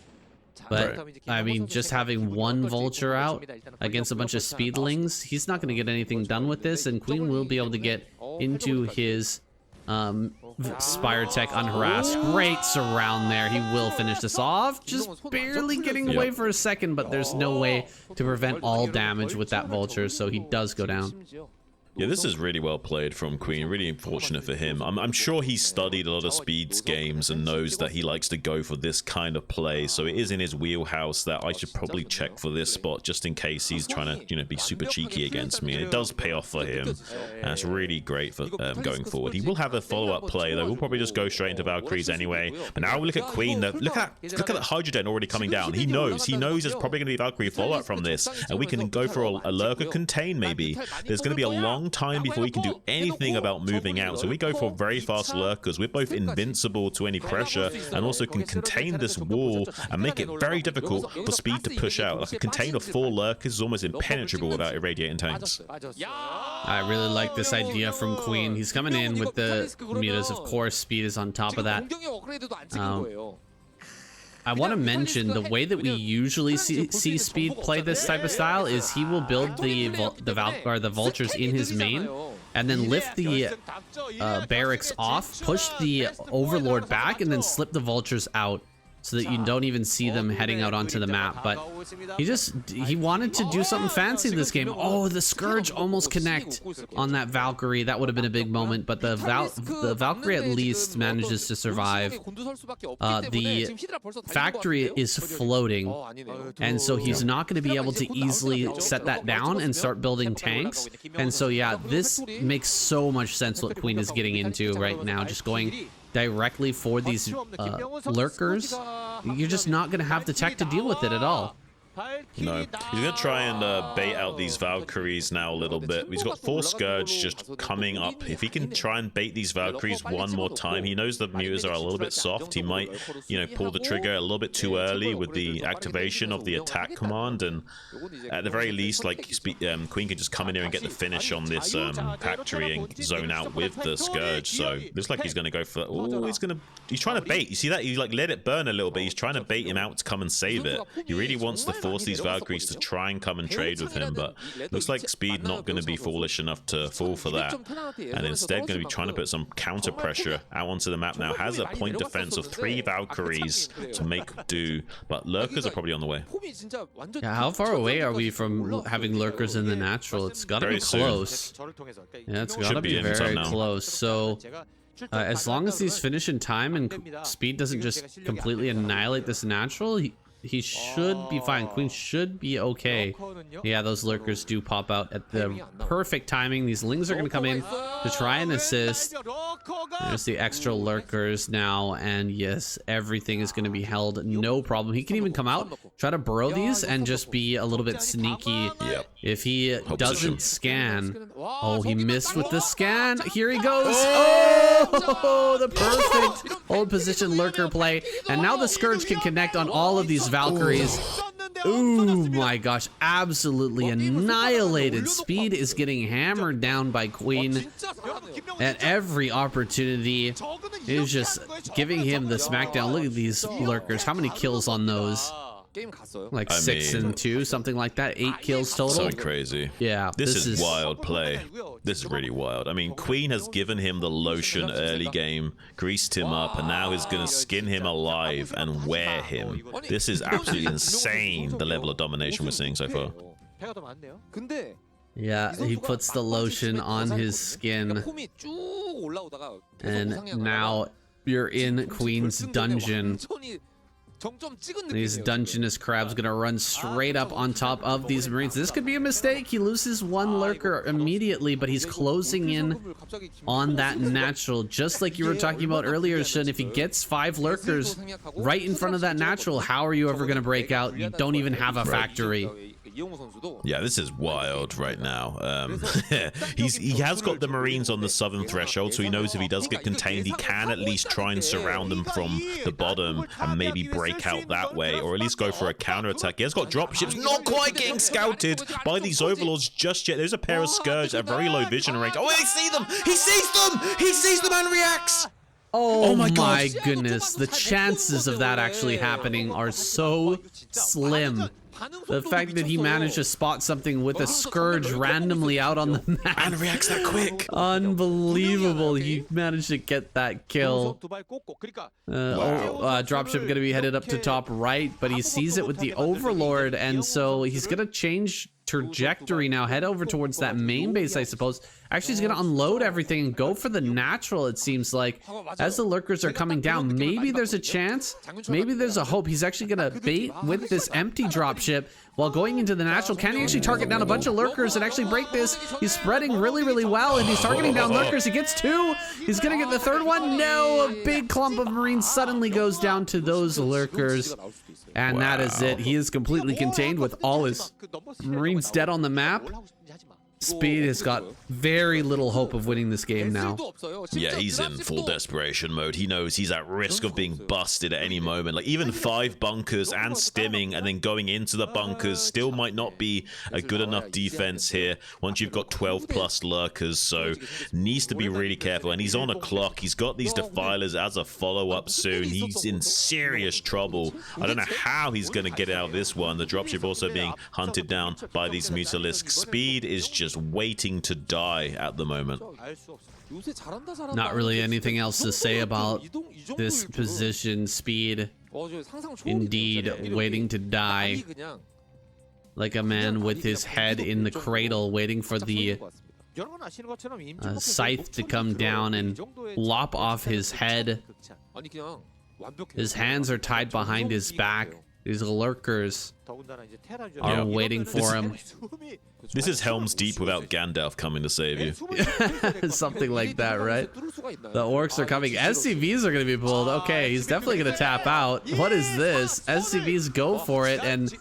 But, I mean, just having one Vulture out against a bunch of Speedlings, he's not going to get anything done with this, and Queen will be able to get into his Spire Tech unharassed. Great surround there. He will finish this off. Just barely getting away for a second, but there's no way to prevent all damage with that Vulture, so he does go down.
Yeah, this is really well played from Queen. Really unfortunate for him. I'm sure he's studied a lot of Speed's games and knows that he likes to go for this kind of play. So it is in his wheelhouse that I should probably check for this spot just in case he's trying to, be super cheeky against me. And it does pay off for him. And it's really great for going forward. He will have a follow-up play, though. We'll probably just go straight into Valkyries anyway. But now we look at Queen. Look at that Hydrogen already coming down. He knows there's probably going to be Valkyrie follow-up from this. And we can go for a Lurker Contain, maybe. There's going to be a long time before we can do anything about moving out, so we go for very fast Lurkers. We're both invincible to any pressure and also can contain this wall and make it very difficult for Speed to push out. Like a contain of 4 Lurkers is almost impenetrable without irradiating tanks.
I really like this idea from Queen. He's coming in with the Mutas. Of course, Speed is on top of that. I want to mention the way that we usually see Speed play this type of style is he will build the Vultures in his main, and then lift the barracks off, push the Overlord back, and then slip the Vultures out, so that you don't even see them heading out onto the map. But he wanted to do something fancy this game. Oh, the Scourge almost connect on that Valkyrie. That would have been a big moment, but the Valkyrie at least manages to survive. The factory is floating, and so he's not going to be able to easily set that down and start building tanks. And so yeah, this makes so much sense what Queen is getting into right now, just going directly for these Lurkers. You're just not going to have the tech to deal with it at all.
No, he's gonna try and bait out these Valkyries now a little bit. He's got 4 Scourge just coming up. If he can try and bait these Valkyries one more time, he knows the Mutas are a little bit soft. He might, pull the trigger a little bit too early with the activation of the attack command, and at the very least, like Queen can just come in here and get the finish on this factory and zone out with the Scourge. So looks like he's gonna go for. Oh, he's trying to bait. You see that? He like let it burn a little bit. He's trying to bait him out to come and save it. He really wants the force these Valkyries to try and come and trade with him, but looks like Speed not going to be foolish enough to fall for that, and instead going to be trying to put some counter pressure out onto the map now. Has a point defense of 3 Valkyries to make do, but Lurkers are probably on the way.
Yeah, how far away are we from having Lurkers in the natural? It's got to be close. Yeah, it's got to be very close. So as long as these finish in time and Speed doesn't just completely annihilate this natural, he should be fine. Queen should be okay. Yeah, those Lurkers do pop out at the perfect timing. These Lings are going to come in to try and assist. There's the extra Lurkers now, and yes, everything is going to be held, no problem. He can even come out, try to burrow these, and just be a little bit sneaky. If he doesn't scan... Oh, he missed with the scan. Here he goes. Oh, the perfect hold position Lurker play. And now the Scourge can connect on all of these Valkyries. Oh my gosh, absolutely annihilated. Speed is getting hammered down by Queen at every opportunity. He's just giving him the smackdown. Look at these Lurkers. How many kills on those? Like 6 and 2, something like that. 8 kills total.
Something crazy.
Yeah,
this is wild play. This is really wild. I mean, Queen has given him the lotion early game, greased him up, and now is going to skin him alive and wear him. This is absolutely insane, the level of domination we're seeing so far.
Yeah, he puts the lotion on his skin, and now you're in Queen's dungeon. These Dungeness crabs gonna run straight up on top of these Marines. This could be a mistake. He loses 1 Lurker immediately, but he's closing in on that natural, just like you were talking about earlier, Shin. If he gets 5 Lurkers right in front of that natural, how are you ever gonna break out? You don't even have a factory.
Yeah, this is wild right now. He has got the Marines on the southern threshold, so he knows if he does get contained, he can at least try and surround them from the bottom and maybe break out that way, or at least go for a counterattack. He has got dropships, not quite getting scouted by these Overlords just yet. There's a pair of Scourge at very low vision range. Oh, they see them! He sees them! He sees them and reacts!
Oh my goodness, the chances of that actually happening are so slim. The fact that he managed to spot something with a Scourge randomly out on the map.
And reacts that quick.
Unbelievable. He managed to get that kill. Dropship going to be headed up to top right, but he sees it with the Overlord, and so he's going to change trajectory now, head over towards that main base, I suppose. Actually, he's gonna unload everything and go for the natural, it seems like. As the Lurkers are coming down, maybe there's a chance, maybe there's a hope. He's actually gonna bait with this empty dropship while going into the natural. Can he actually target down a bunch of Lurkers and actually break this? He's spreading really well, and he's targeting down Lurkers. He gets 2. He's gonna get the 3rd one. No, a big clump of Marines suddenly goes down to those Lurkers. And that is it. He is completely contained with all his Marines dead on the map. Speed has got very little hope of winning this game now.
Yeah, he's in full desperation mode. He knows he's at risk of being busted at any moment. Like, even 5 bunkers and stimming and then going into the bunkers still might not be a good enough defense here once you've got 12 plus Lurkers. So needs to be really careful. And he's on a clock. He's got these Defilers as a follow-up soon. He's in serious trouble. I don't know how he's going to get out of this one. The dropship also being hunted down by these Mutalisks. Speed is just waiting to die at the moment.
Not really anything else to say about this position. Speed indeed waiting to die, like a man with his head in the cradle, waiting for the scythe to come down and lop off his head. His hands are tied behind his back. These Lurkers are waiting for him.
This is Helm's Deep without Gandalf coming to save you.
Something like that, right? The orcs are coming. SCVs are going to be pulled. Okay, he's definitely going to tap out. What is this? SCVs go for it, and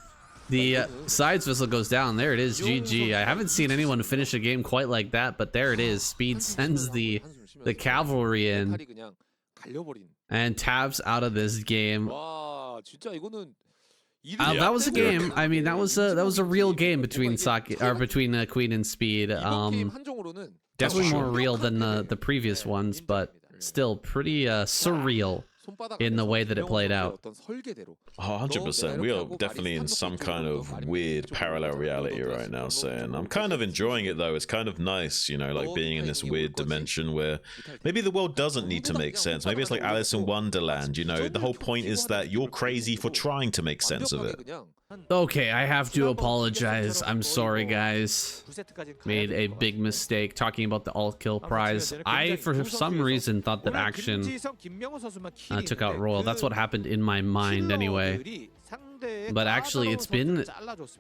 the sides vessel goes down. There it is, GG. I haven't seen anyone finish a game quite like that, but there it is. Speed sends the cavalry in and taps out of this game. That was a game. I mean, that was a real game between Queen and Speed. Definitely more real than the previous ones, but still pretty surreal. in the way that it played out.
Oh, 100%. We are definitely in some kind of weird parallel reality right now, saying. I'm kind of enjoying it, though. It's kind of nice, you know, like being in this weird dimension where maybe the world doesn't need to make sense. Maybe it's like Alice in Wonderland, you know? The whole point is that you're crazy for trying to make sense of it.
Okay, I have to apologize. I'm sorry, guys. Made a big mistake talking about the alt kill prize. I, for some reason, thought that Action took out Royal. That's what happened in my mind, anyway. But actually, it's been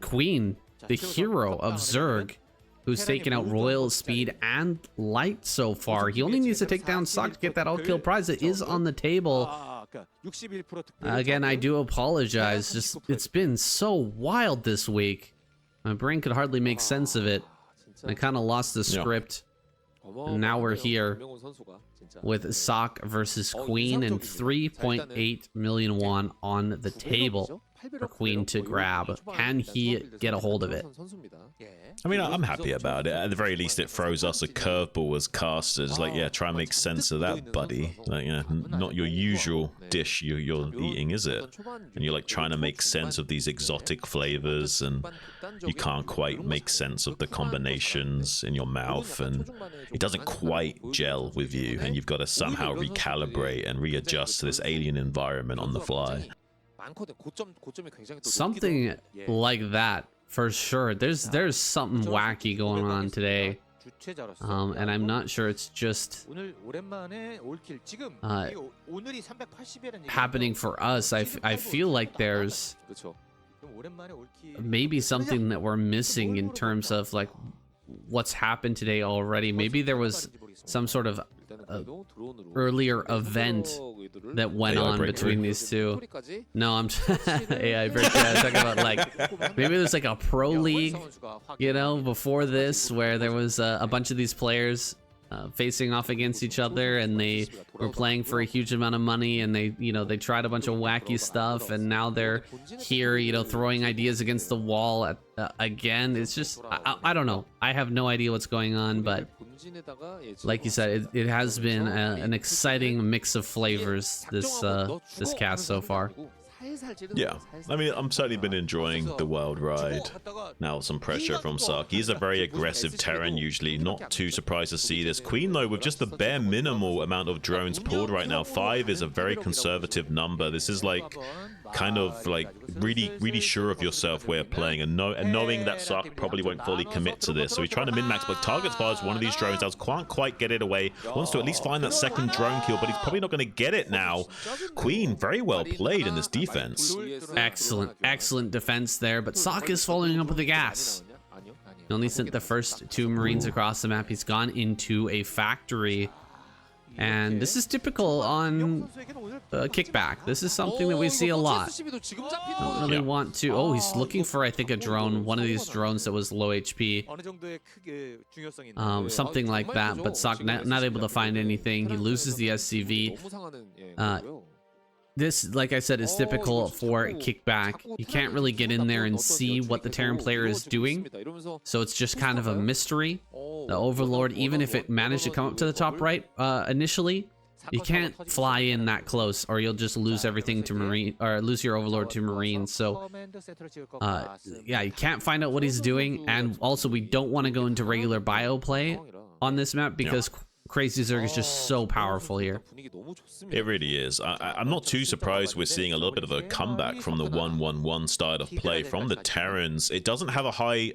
Queen, the hero of Zerg, who's taken out Royal, Speed, and Light so far. He only needs to take down Sock to get that alt kill prize that is on the table. Again, I do apologize. Just it's been so wild this week. My brain could hardly make sense of it. I kind of lost the script. And now we're here with Sock versus Queen and 3.8 million won on the table for Queen to grab. Can he get a hold of it?
I mean, I'm happy about it. At the very least, it throws us a curveball as casters. Like, yeah, try and make sense of that, buddy. Like, yeah, not your usual dish you're eating, is it? And you're like trying to make sense of these exotic flavors, and you can't quite make sense of the combinations in your mouth, and it doesn't quite gel with you, and you've got to somehow recalibrate and readjust to this alien environment on the fly.
Something like that. For sure, there's something wacky going on today, and I'm not sure it's just happening for us. I feel like there's maybe something that we're missing in terms of like what's happened today already. Maybe there was some sort of earlier event that went on between these two. No, I'm AI breakthrough. I was talking about like maybe there's like a pro league, you know, before this where there was a bunch of these players facing off against each other, and they were playing for a huge amount of money, and they, you know, they tried a bunch of wacky stuff, and now they're here, you know, throwing ideas against the wall again. It's just I don't know. I have no idea what's going on, but like you said, it has been an exciting mix of flavors this cast so far.
Yeah, I mean, I'm certainly been enjoying the wild ride. Now some pressure from Sark. He's a very aggressive Terran usually. Not too surprised to see this. Queen, though, with just the bare minimal amount of drones pulled right now. 5 is a very conservative number. This is like kind of like really sure of yourself way of playing, and knowing that Sark probably won't fully commit to this. So he's trying to min-max, but targets fires one of these drones. Can't quite get it away. Wants to at least find that second drone kill, but he's probably not going to get it now. Queen, very well played in this defense.
Excellent defense there, but Sock is following up with the gas. He only sent the first 2 Marines across the map. He's gone into a factory, and this is typical on kickback. This is something that we see a lot. Don't really want to. Oh, he's looking for, I think, a drone, one of these drones that was low HP, something like that, but Sock not able to find anything. He loses the SCV. This, like I said, is typical for kickback. You can't really get in there and see what the Terran player is doing, so it's just kind of a mystery. The Overlord, even if it managed to come up to the top right initially, you can't fly in that close, or you'll just lose everything to Marine, or lose your Overlord to Marines. So yeah, you can't find out what he's doing, and also we don't want to go into regular bio play on this map because Crazy Zerg is just so powerful here.
It really is. I'm not too surprised we're seeing a little bit of a comeback from the 1-1-1 style of play from the Terrans. It doesn't have a high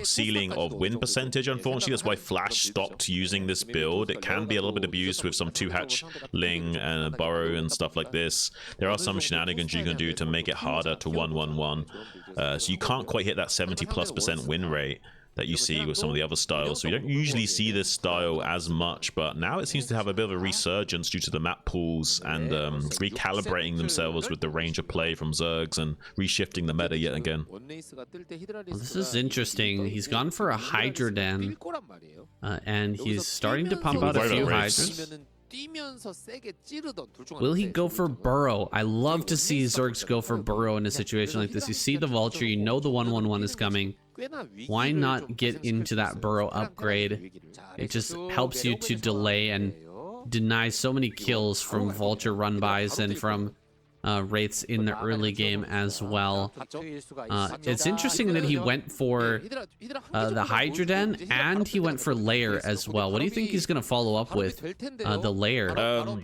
ceiling of win percentage, unfortunately. That's why Flash stopped using this build. It can be a little bit abused with some 2-hatch Ling and a Burrow and stuff like this. There are some shenanigans you can do to make it harder to 1-1-1. So you can't quite hit that 70+% win rate that you see with some of the other styles. So you don't usually see this style as much, but now it seems to have a bit of a resurgence due to the map pools and recalibrating themselves with the range of play from Zergs and reshifting the meta yet again.
Well, this is interesting. He's gone for a Hydra Den, and he's starting to pump out a few Hydras. Will he go for Burrow? I love to see Zergs go for Burrow in a situation like this. You see the Vulture, you know the 1-1-1 is coming. Why not get into that Burrow upgrade? It just helps you to delay and deny so many kills from Vulture run-bys and from Wraiths in the early game as well. It's interesting that he went for the Hydra Den and he went for Lair as well. What do you think he's going to follow up with the Lair?
Well,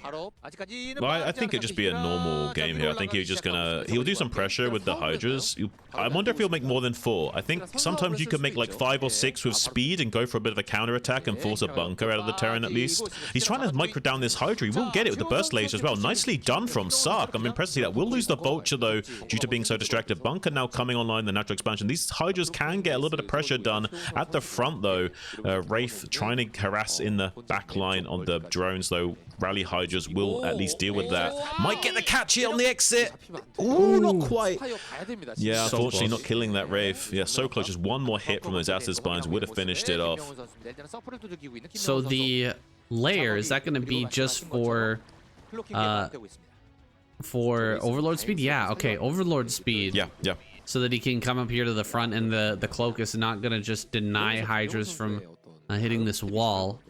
I think it'd just be a normal game here. I think he'll do some pressure with the Hydras. I wonder if he'll make more than 4. I think sometimes you could make like 5 or 6 with speed and go for a bit of a counter attack and force a bunker out of the Terran at least. He's trying to micro down this Hydra. He will get it with the burst laser as well. Nicely done from Sark. I'm impressed to see that. We'll lose the Vulture though due to being so distracted. Bunker now coming online, the natural expansion. These Hydras can get a little bit of pressure done at the front though. Wraith trying to harass in the back line on the drones though. Rally Hydras will at least deal with that. Might get the catch here on the exit. Ooh, not quite. Yeah, unfortunately not killing that Wraith. Yeah, so close. Just one more hit from those acid spines would have finished it off.
So the Lair, is that going to be just for Overlord speed? Yeah, okay, Overlord speed.
Yeah.
So that he can come up here to the front and the cloak is not going to just deny Hydras from hitting this wall.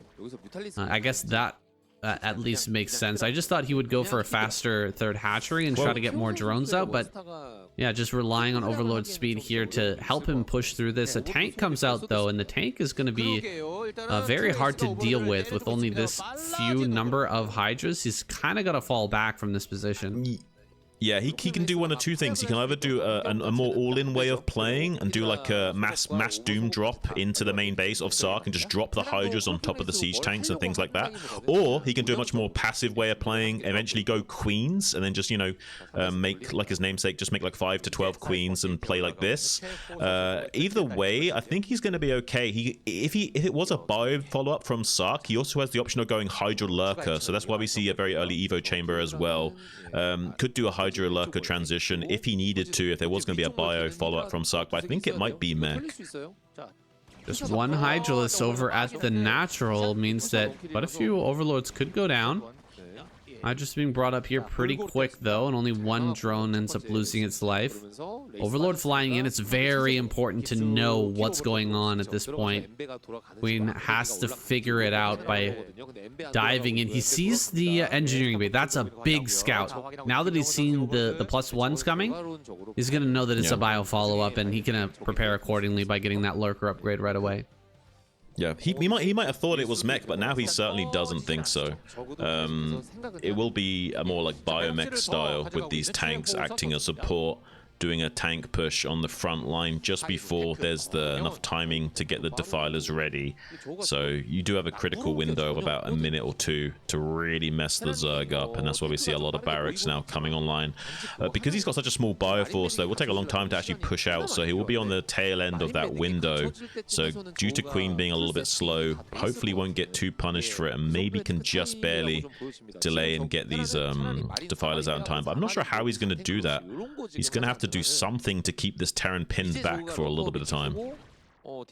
I guess that at least makes sense. I just thought he would go for a faster third hatchery and try to get more drones out, but yeah, just relying on Overlord speed here to help him push through this. A tank comes out though, and the tank is going to be very hard to deal with only this few number of Hydras. He's kind of got to fall back from this position.
Yeah, he can do one of two things. He can either do a more all-in way of playing and do like a mass doom drop into the main base of Sark and just drop the Hydras on top of the siege tanks and things like that. Or he can do a much more passive way of playing, eventually go Queens and then just, you know, make, like his namesake, just make like 5 to 12 Queens and play like this. Either way, I think he's going to be okay. If it was a bio follow-up from Sark, he also has the option of going Hydra Lurker, so that's why we see a very early Evo chamber as well. Could do a Hydra Lurker transition if he needed to, if there was going to be a bio follow-up from Sark, but I think it might be mech.
Just one Hydralisk over at the natural means that quite a few Overlords could go down. Hydra's being brought up here pretty quick though, and only one drone ends up losing its life. Overlord flying in, it's very important to know what's going on at this point. Queen has to figure it out by diving in. He sees the engineering bay. That's a big scout. Now that he's seen the +1s coming, he's going to know that it's a bio follow-up, and he can prepare accordingly by getting that lurker upgrade right away.
Yeah, he might have thought it was mech, but now he certainly doesn't think so. It will be a more like biomech style with these tanks acting as support, doing a tank push on the front line just before there's enough timing to get the defilers ready. So you do have a critical window of about a minute or two to really mess the Zerg up, and that's why we see a lot of barracks now coming online. Because he's got such a small bioforce though, it will take a long time to actually push out, so he will be on the tail end of that window. So due to Queen being a little bit slow, hopefully won't get too punished for it, and maybe can just barely delay and get these defilers out in time. But I'm not sure how he's going to do that. He's going to have to do something to keep this Terran pinned back for a little bit of time.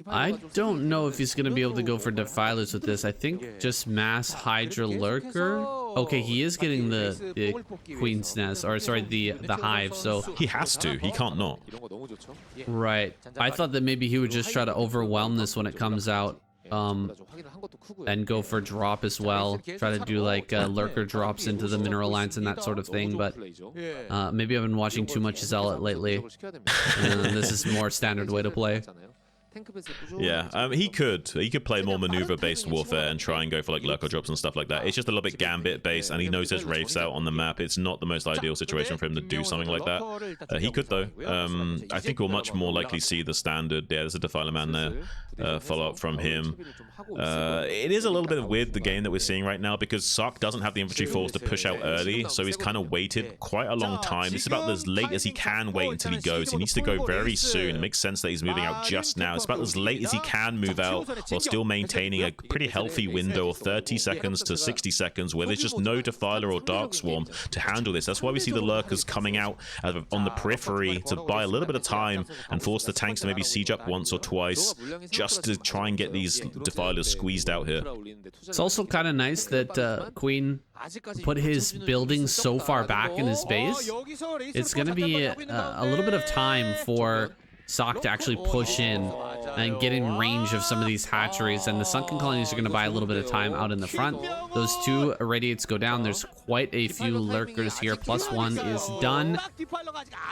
I don't know if he's going to be able to go for defilers with this. I think just mass Hydra Lurker. Okay, he is getting the Queen's Nest, or sorry, the Hive, so
he has to. He can't not.
Right. I thought that maybe he would just try to overwhelm this when it comes out. And go for drop as well, try to do like lurker drops into the mineral lines and that sort of thing, but maybe I've been watching too much Zealot lately, and this is more standard way to play.
Yeah, he could play more maneuver-based warfare and try and go for like lurker drops and stuff like that. It's just a little bit gambit-based, and he knows there's Wraiths out on the map. It's not the most ideal situation for him to do something like that. He could though. I think we'll much more likely see the standard. Yeah, there's a Defiler Man there. Follow-up from him. It is a little bit weird, the game that we're seeing right now, because Sark doesn't have the infantry force to push out early, so he's kind of waited quite a long time. It's about as late as he can wait until he goes. He needs to go very soon. It makes sense that he's moving out just now. It's about as late as he can move out while still maintaining a pretty healthy window of 30 seconds to 60 seconds where there's just no Defiler or Dark Swarm to handle this. That's why we see the lurkers coming out on the periphery to buy a little bit of time and force the tanks to maybe siege up once or twice just to try and get these Defilers squeezed out here.
It's also kind of nice that Queen put his buildings so far back in his base. It's going to be a little bit of time for Sock to actually push in and get in range of some of these hatcheries, and the sunken colonies are going to buy a little bit of time out in the front. Those 2 irradiates go down. There's quite a few lurkers here. +1 is done.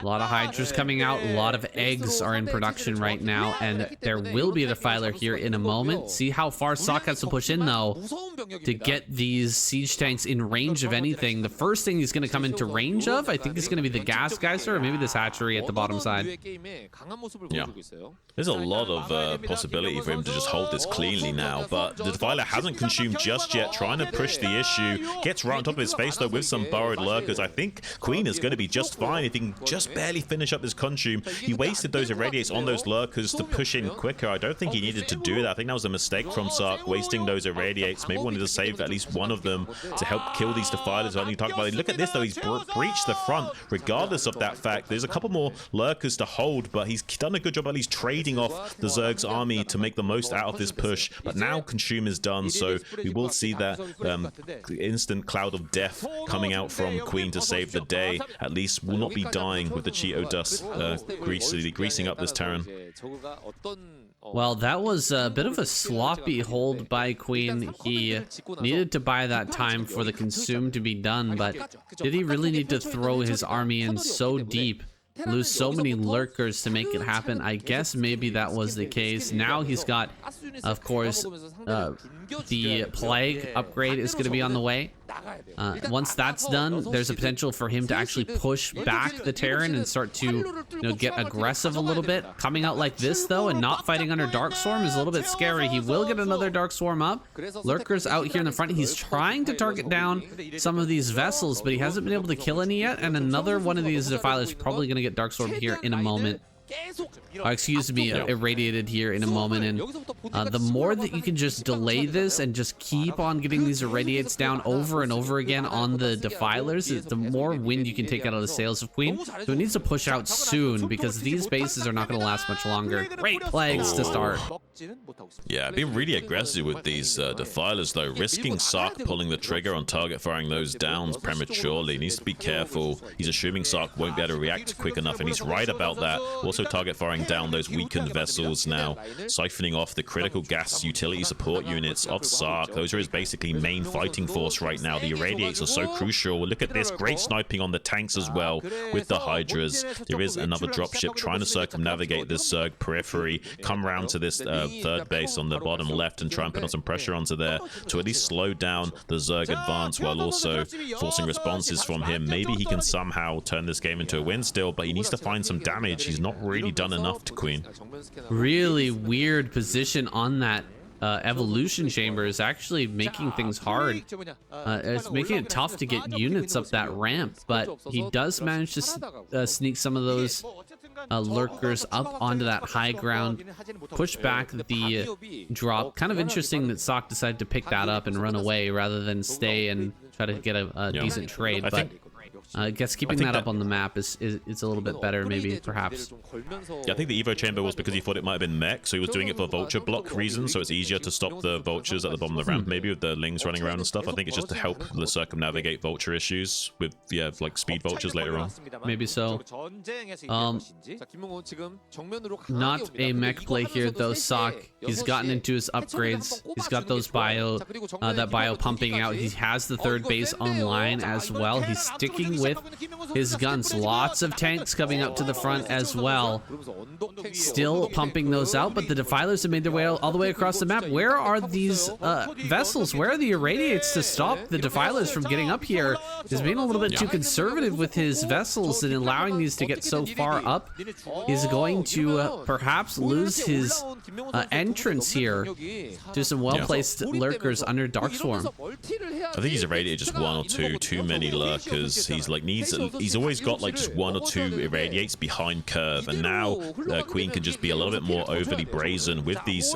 A lot of hydras coming out. A lot of eggs are in production right now, and there will be a defiler here in a moment. See how far Sock has to push in, though, to get these siege tanks in range of anything. The first thing he's going to come into range of, I think, is going to be the gas geyser, or maybe this hatchery at the bottom side.
Yeah, there's a lot of possibility for him to just hold this cleanly now, but the defiler hasn't consumed just yet, trying to push the issue. Gets right on top of his face, though, with some burrowed lurkers. I think Queen is going to be just fine if he can just barely finish up this consume. He wasted those irradiates on those lurkers to push in quicker. I don't think he needed to do that. I think that was a mistake from Sark, wasting those irradiates. Maybe wanted to save at least one of them to help kill these defilers. I need to talk about it. Look at this, though. He's breached the front. Regardless of that fact, there's a couple more lurkers to hold, but he's done a good job at least trading off the Zerg's army to make the most out of this push. But now consume is done, so we will see that instant cloud of death coming out from Queen to save the day. At least will not be dying with the Cheeto dust greasing up this Terran.
Well, that was a bit of a sloppy hold by Queen. He needed to buy that time for the consume to be done, but did he really need to throw his army in so deep, lose so many lurkers to make it happen? I guess maybe that was the case. Now he's got, of course, the plague upgrade is going to be on the way. Once that's done, there's a potential for him to actually push back the Terran and start to, get aggressive a little bit. Coming out like this, though, and not fighting under Dark Swarm is a little bit scary. He will get another Dark Swarm up. Lurkers out here in the front. He's trying to target down some of these vessels, but he hasn't been able to kill any yet. And another one of these defilers is probably going to get Dark Swarm here in a moment. Irradiated here in a moment. And the more that you can just delay this and just keep on getting these irradiates down over and over again on the defilers, the more wind you can take out of the sails of Queen. So it needs to push out soon, because these bases are not going to last much longer. Great plagues to start.
Yeah, being really aggressive with these defilers, though, risking Sark pulling the trigger on target firing those downs prematurely. He needs to be careful. He's assuming Sark won't be able to react quick enough, and he's right about that. Also target firing down those weakened vessels now, siphoning off the critical gas utility support units of Sark. Those are his basically main fighting force right now. The irradiates are so crucial. Look at this, great sniping on the tanks as well with the Hydras. There is another dropship trying to circumnavigate this Zerg periphery, come around to this third base on the bottom left and try and put on some pressure onto there to at least slow down the Zerg advance while also forcing responses from him. Maybe he can somehow turn this game into a win still, but he needs to find some damage. He's not really done enough to Queen.
Really weird position on that evolution chamber is actually making things hard. It's making it tough to get units up that ramp, but he does manage to sneak some of those lurkers up onto that high ground, push back the drop. Kind of interesting that Sock decided to pick that up and run away rather than stay and try to get a decent trade. But I guess keeping that up on the map is a little bit better, maybe, perhaps.
Yeah, I think the Evo chamber was because he thought it might have been mech, so he was doing it for vulture block reasons, so it's easier to stop the vultures at the bottom of the ramp, maybe with the lings running around and stuff. I think it's just to help the circumnavigate vulture issues with, like speed vultures later on.
Maybe so. Not a mech play here, though. Sock, he's gotten into his upgrades. He's got those that bio pumping out. He has the third base online as well. He's sticking with his guns. Lots of tanks coming up to the front as well. Still pumping those out, but the defilers have made their way all the way across the map. Where are these vessels? Where are the irradiates to stop the defilers from getting up here? He's being a little bit too conservative with his vessels and allowing these to get so far up. He's going to perhaps lose his entrance here to some well-placed lurkers under Dark Swarm.
I think he's irradiated just one or two too many lurkers. He's always got like just one or two irradiates behind curve, and now Queen can just be a little bit more overly brazen with these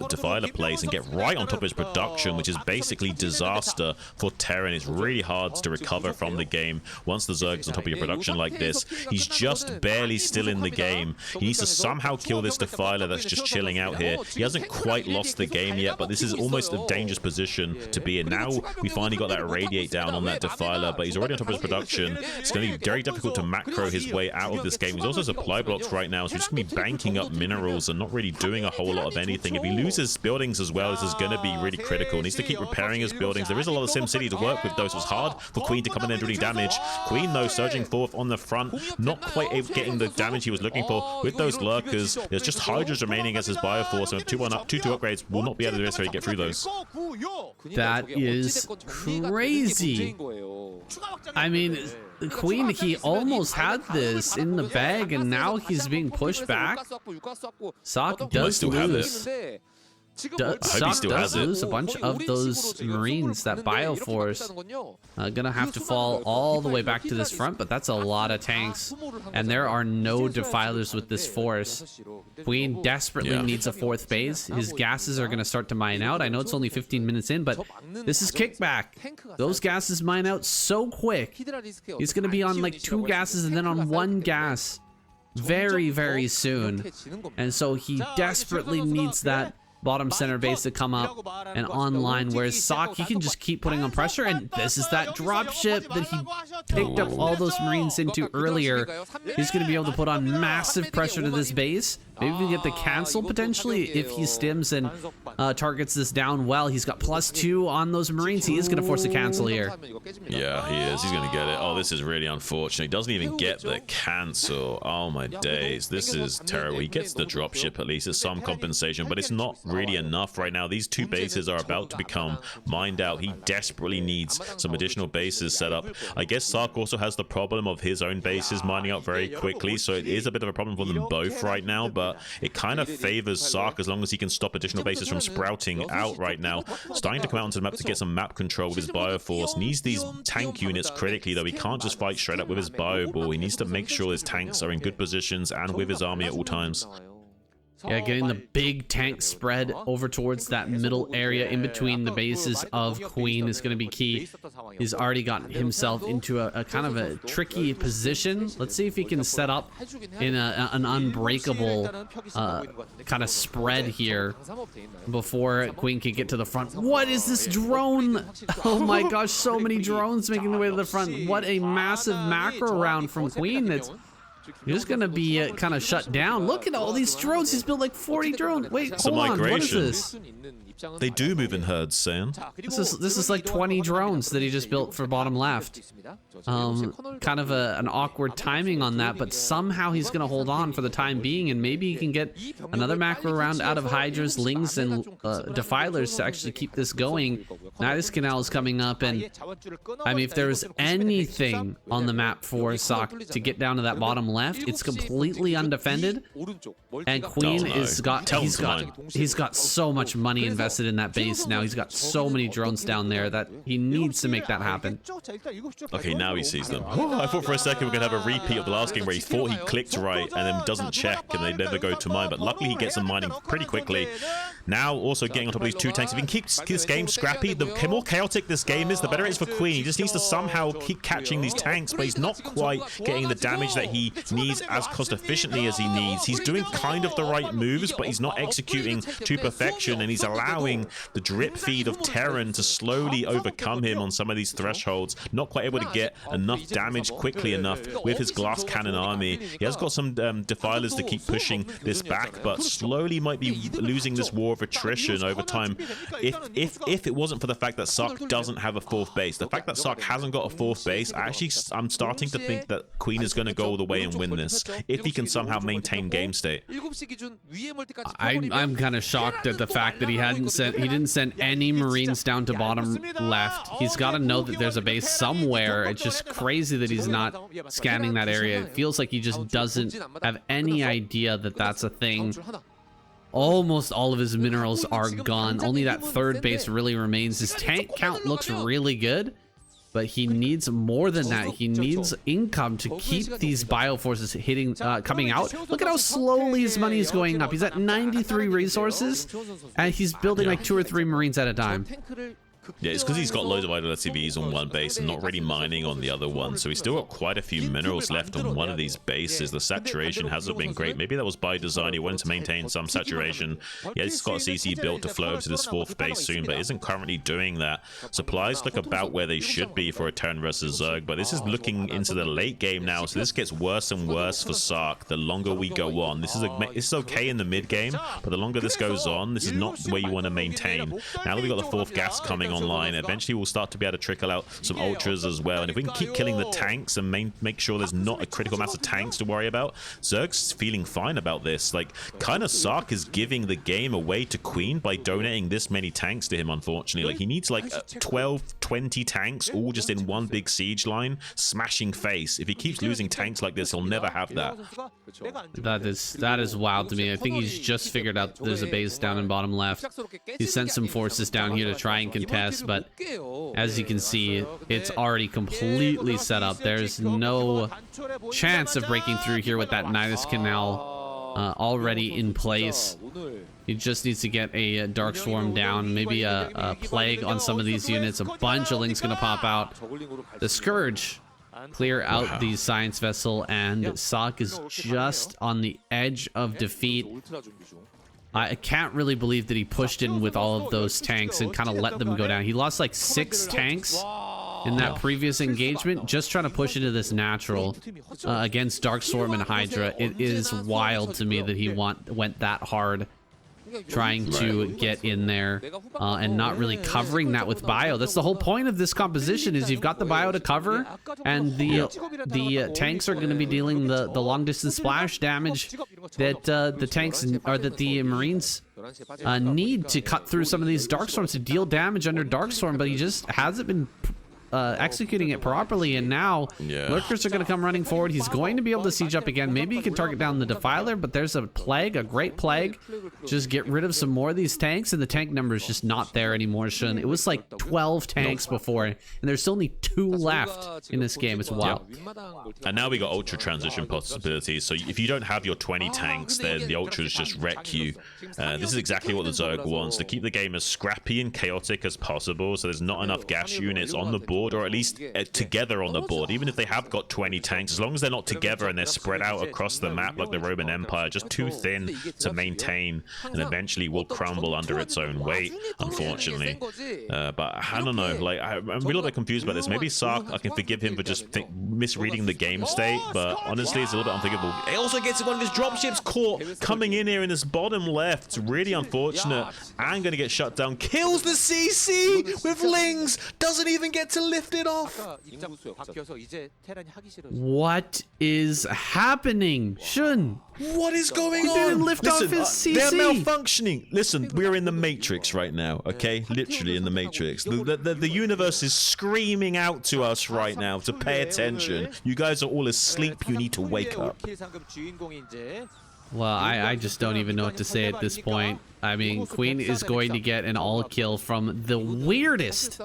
defiler plays and get right on top of his production, which is basically disaster for Terran. It's really hard to recover from the game once the Zerg's on top of your production like this. He's just barely still in the game. He needs to somehow kill this defiler that's just chilling out here. He hasn't quite lost the game yet, but this is almost a dangerous position to be in. Now we finally got that irradiate down on that defiler, but he's already on top of his production. production. It's going to be very difficult to macro his way out of this game. He's also supply blocks right now, so he's just going to be banking up minerals and not really doing a whole lot of anything. If he loses buildings as well, this is going to be really critical. He needs to keep repairing his buildings. There is a lot of SimCity to work with, though, so it's hard for Queen to come in there doing damage. Queen, though, surging forth on the front, not quite getting the damage he was looking for. With those lurkers, there's just Hydras remaining as his Bioforce, and 2-2 upgrades will not be able to necessarily get through those.
That is crazy. I mean, Queen, he almost had this in the bag, and now he's being pushed back. Sock does lose. Sock does lose a bunch of those Marines. That Bioforce gonna have to fall all the way back to this front, but that's a lot of tanks, and there are no defilers with this force. Queen desperately needs a fourth base. His gases are gonna start to mine out. I know it's only 15 minutes in, but this is kickback. Those gases mine out so quick. He's gonna be on like 2 gases and then on 1 gas very, very soon, and so he desperately needs that bottom center base to come up and online, whereas Sock, he can just keep putting on pressure, and this is that drop ship that he picked up all those Marines into earlier. He's going to be able to put on massive pressure to this base. Maybe we can get the cancel potentially if he stims and targets this down well. He's got +2 on those Marines. He is going to force a cancel here.
Yeah, he is. He's going to get it. Oh, this is really unfortunate. He doesn't even get the cancel. Oh, my days. This is terrible. He gets the dropship at least. It's some compensation, but it's not really enough right now. These 2 bases are about to become mined out. He desperately needs some additional bases set up. I guess Sark also has the problem of his own bases mining out very quickly, so it is a bit of a problem for them both right now, but it kind of favors Sark as long as he can stop additional bases from sprouting out right now. Starting to come out onto the map to get some map control with his Bioforce. Needs these tank units critically, though. He can't just fight straight up with his Bio Ball. He needs to make sure his tanks are in good positions and with his army at all times.
Yeah, getting the big tank spread over towards that middle area in between the bases of Queen is going to be key. He's already gotten himself into a kind of a tricky position. Let's see if he can set up in an unbreakable kind of spread here before Queen can get to the front. What is this drone? Oh my gosh, so many drones making their way to the front. What a massive macro round from Queen. That's just gonna be kind of shut down. Look at all these drones. He's built like 40 drones. Wait, hold on. What is this?
They do move in herds, Sam.
This is like 20 drones that he just built for bottom left. Kind of an awkward timing on that, but somehow he's gonna hold on for the time being, and maybe he can get another macro round out of Hydras, Lings, and Defilers to actually keep this going. Nidus Canal is coming up, and I mean, if there was anything on the map for Sock to get down to that bottom left, it's completely undefended, and Queen he's got so much money invested in that base now. He's got so many drones down there that he needs to make that happen.
Okay, now he sees them. Oh, I thought for a second we're gonna have a repeat of the last game where he thought he clicked right and then doesn't check and they never go to mine, but luckily he gets them mining pretty quickly. Now also getting on top of these 2 tanks. If he can keep this game scrappy, the more chaotic this game is, the better it is for Queen. He just needs to somehow keep catching these tanks, but he's not quite getting the damage that he needs as cost efficiently as he needs. He's doing kind of the right moves, but he's not executing to perfection, and he's allowing the drip feed of Terran to slowly overcome him on some of these thresholds. Not quite able to get enough damage quickly enough with his glass cannon army. He has got some defilers to keep pushing this back, but slowly might be losing this war of attrition over time. If it wasn't for the fact that Sark doesn't have a 4th base, the fact that Sark hasn't got a 4th base, I'm starting to think that Queen is going to go all the way and win this if he can somehow maintain game state.
I'm kind of shocked at the fact that he didn't send any Marines down to bottom left. He's got to know that there's a base somewhere. It's just crazy that he's not scanning that area. It feels like he just doesn't have any idea that that's a thing. Almost all of his minerals are gone. Only that 3rd base really remains. His tank count looks really good, but he needs more than that. He needs income to keep these Bioforces coming out. Look at how slowly his money is going up. He's at 93 resources, and he's building like 2 or 3 Marines at a time.
Yeah, it's because he's got loads of idle SCVs on one base and not really mining on the other one. So he's still got quite a few minerals left on one of these bases. The saturation hasn't been great. Maybe that was by design. He wanted to maintain some saturation. Yeah, he's got a CC built to flow over to this 4th base soon, but isn't currently doing that. Supplies look about where they should be for a Terran versus Zerg, but this is looking into the late game now. So this gets worse and worse for Sark the longer we go on. This is okay in the mid game, but the longer this goes on, this is not where you want to maintain. Now that we've got the 4th gas coming online, eventually we'll start to be able to trickle out some ultras as well. And if we can keep killing the tanks and make sure there's not a critical mass of tanks to worry about, Zerg's feeling fine about this. Like, kind of Sark is giving the game away to Queen by donating this many tanks to him, unfortunately. Like, he needs like 12, 20 tanks all just in one big siege line, smashing face. If he keeps losing tanks like this, he'll never have that.
That is wild to me. I think he's just figured out there's a base down in bottom left. He sent some forces down here to try and contest, but as you can see, it's already completely set up. There's no chance of breaking through here with that Nidus Canal already in place. He just needs to get a Dark Swarm down, maybe a Plague on some of these units. A bunch of Lings gonna pop out. The Scourge clear out the Science Vessel, and Sark is just on the edge of defeat. I can't really believe that he pushed in with all of those tanks and kind of let them go down. He lost like 6 tanks in that previous engagement, just trying to push into this natural against Dark Swarm and Hydra. It is wild to me that he went that hard trying to get in there and not really covering that with bio. That's the whole point of this composition, is you've got the bio to cover, and the tanks are going to be dealing the long distance splash damage that the tanks or that the Marines need to cut through some of these Dark Storms to deal damage under Dark Storm, but he just hasn't been executing it properly, and now lurkers are going to come running forward. He's going to be able to siege up again. Maybe he can target down the Defiler, but there's a Plague, a great Plague. Just get rid of some more of these tanks, and the tank number is just not there anymore, Shun. It was like 12 tanks before, and there's still only 2 left in this game. It's wild.
And now we got ultra transition possibilities, so if you don't have your 20 tanks, then the ultras just wreck you. This is exactly what the Zerg wants, to keep the game as scrappy and chaotic as possible, so there's not enough gas units on the board, or at least together on the board. Even if they have got 20 tanks, as long as they're not together and they're spread out across the map like the Roman Empire, just too thin to maintain, and eventually will crumble under its own weight, unfortunately. But I don't know, like, I'm a little bit confused about this. Maybe Sark, I can forgive him for just misreading the game state, but honestly it's a little bit unthinkable. It also gets one of his dropships caught coming in here in this bottom left. It's really unfortunate, and gonna get shut down. Kills the CC with Lings, doesn't even get to lift it off.
What is happening, Shun?
What is going on?
He didn't lift off his CC.
They're malfunctioning. Listen, we're in the Matrix right now, okay? Literally in the Matrix. The universe is screaming out to us right now to pay attention. You guys are all asleep. You need to wake up.
Well, I just don't even know what to say at this point. I mean, Queen is going to get an all kill from the weirdest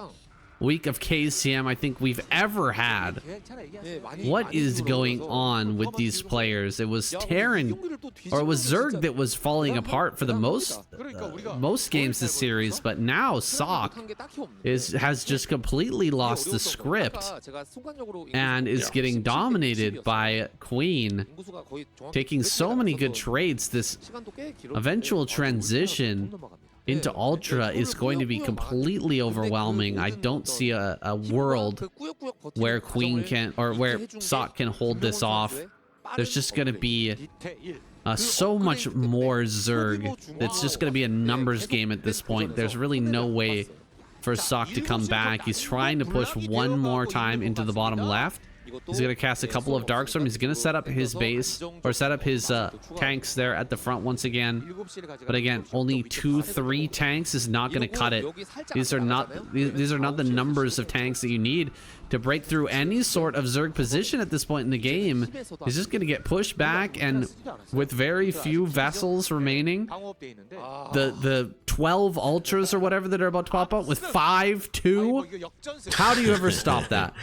week of KCM I think we've ever had. What is going on with these players? It was Terran, or it was Zerg that was falling apart for the most games this series, but now Sark has just completely lost the script and is getting dominated by Queen, taking so many good trades. This eventual transition into Ultra is going to be completely overwhelming. I don't see a world where Queen can, or where Sark can hold this off. There's just going to be so much more Zerg. It's just going to be a numbers game at this point. There's really no way for Sark to come back. He's trying to push one more time into the bottom left. He's going to cast a couple of Darkstorm. He's going to set up his base, or set up his tanks there at the front once again. But again, only 2-3 tanks is not going to cut it. These are not the numbers of tanks that you need to break through any sort of Zerg position at this point in the game. He's just going to get pushed back, and with very few vessels remaining, the 12 ultras or whatever that are about to pop up with 5-2. How do you ever stop that?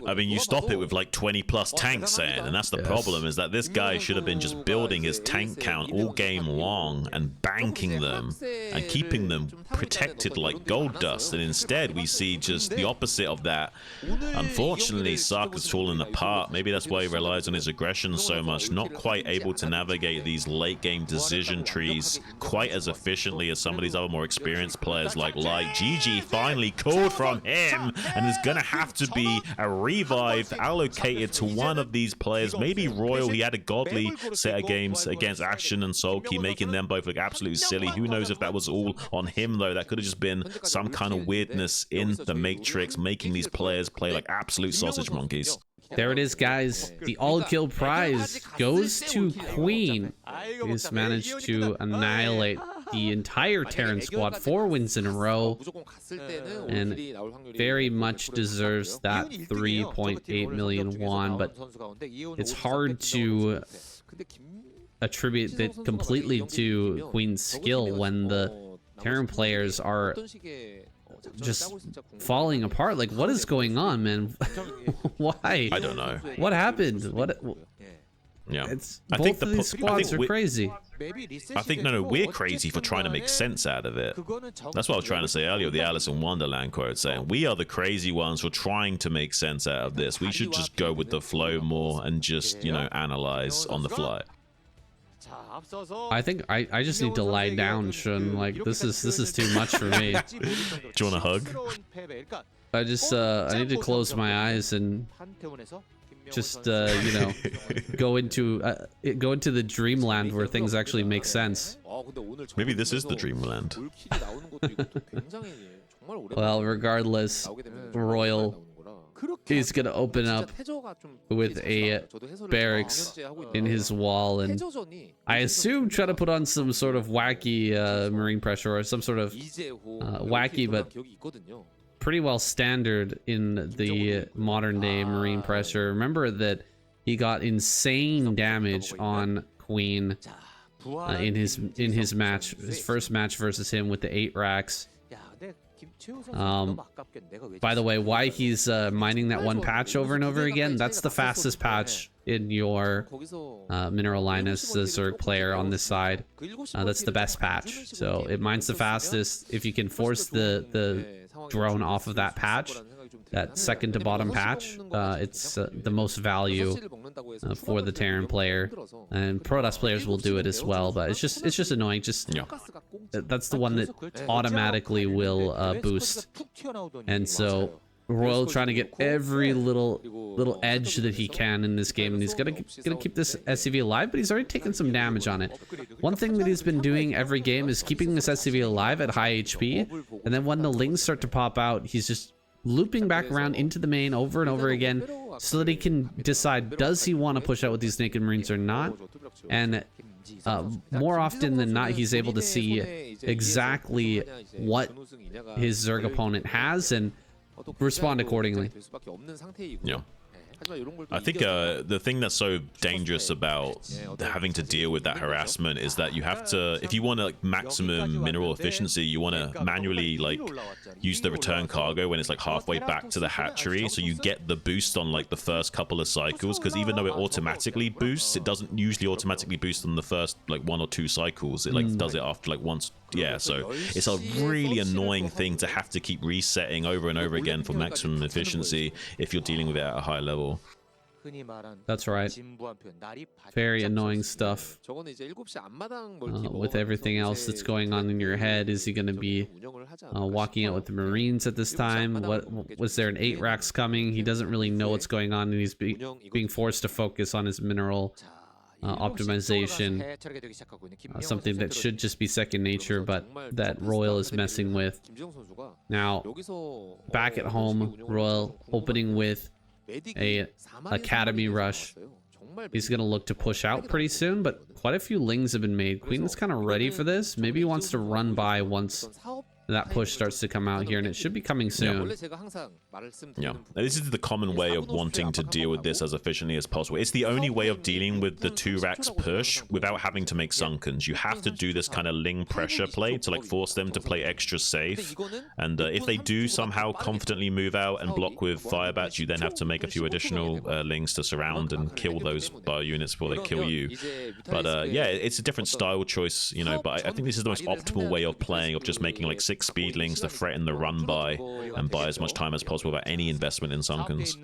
I mean, you stop it with like 20 plus tanks in, and that's the problem, is that this guy should have been just building his tank count all game long and banking them and keeping them protected like gold dust, and instead we see just the opposite of that. Unfortunately, Sark has fallen apart. Maybe that's why he relies on his aggression so much, not quite able to navigate these late game decision trees quite as efficiently as some of these other more experienced players like GG finally called from him, and there's gonna have to be a revive allocated to one of these players. Maybe Royal. He had a godly set of games against Action and Sulky, making them both look absolutely silly. Who knows if that was all on him, though? That could have just been some kind of weirdness in the Matrix, making these players play like absolute sausage monkeys.
There it is, guys. The all-kill prize goes to Queen. He's managed to annihilate the entire Terran squad, 4 wins in a row, and very much deserves that 3.8 million won, but it's hard to attribute it completely to Queen's skill when the Terran players are just falling apart. Like, what is going on, man? Why?
I don't know.
What happened?
Yeah,
it's both of these squads are crazy.
I think no, we're crazy for trying to make sense out of it. That's what I was trying to say earlier with the Alice in Wonderland quote, saying we are the crazy ones for trying to make sense out of this. We should just go with the flow more and just, you know, analyze on the fly.
I think I just need to lie down, Shun. Like, this is too much for me.
Do you want a hug?
I just I need to close my eyes and just you know, go into the dreamland where things actually make sense.
Maybe this is the dreamland.
Well, regardless, Royal, he's gonna open up with a barracks in his wall, and I assume try to put on some sort of wacky marine pressure, or some sort of wacky but pretty well standard in the modern day marine pressure. Remember that he got insane damage on Queen in his match, his first match versus him with the 8 racks. By the way, why he's mining that one patch over and over again, that's the fastest patch in your Mineral Linus, the Zerg player on this side. That's the best patch, so it mines the fastest. If you can force the drone off of that patch, that second to bottom patch, it's the most value for the Terran player, and Protoss players will do it as well, but it's just annoying. Just that's the one that automatically will boost, and so Royal trying to get every little edge that he can in this game, and he's gonna keep this SCV alive, but he's already taken some damage on it. One thing that he's been doing every game is keeping this SCV alive at high HP, and then when the lings start to pop out, he's just looping back around into the main over and over again so that he can decide, does he want to push out with these Naked Marines or not? And more often than not, he's able to see exactly what his Zerg opponent has and respond accordingly.
Yeah. I think the thing that's so dangerous about having to deal with that harassment is that you have to, if you want to like maximum mineral efficiency, you want to manually like use the return cargo when it's like halfway back to the hatchery, so you get the boost on like the first couple of cycles, because even though it automatically boosts, it doesn't usually automatically boost on the first like 1 or 2 cycles. It like does it after like once. Yeah, so it's a really annoying thing to have to keep resetting over and over again for maximum efficiency if you're dealing with it at a high level.
That's right. Very annoying stuff. With everything else that's going on in your head, is he going to be walking out with the Marines at this time? What was there an 8 racks coming? He doesn't really know what's going on, and he's being forced to focus on his mineral optimization, something that should just be second nature, but that Royal is messing with. Now, back at home, Royal opening with a Academy rush. He's gonna look to push out pretty soon, but quite a few lings have been made. Queen is kind of ready for this. Maybe he wants to run by once that push starts to come out here, and it should be coming soon.
Yeah, this is the common way of wanting to deal with this as efficiently as possible. It's the only way of dealing with the 2 racks push without having to make sunkens. You have to do this kind of Ling pressure play to like force them to play extra safe, and if they do somehow confidently move out and block with Firebats, you then have to make a few additional Lings to surround and kill those bar units before they kill you. But yeah, it's a different style choice, you know, but I think this is the most optimal way of playing, of just making like 6 speedlings to threaten the run by and buy as much time as possible without any investment in sunkens.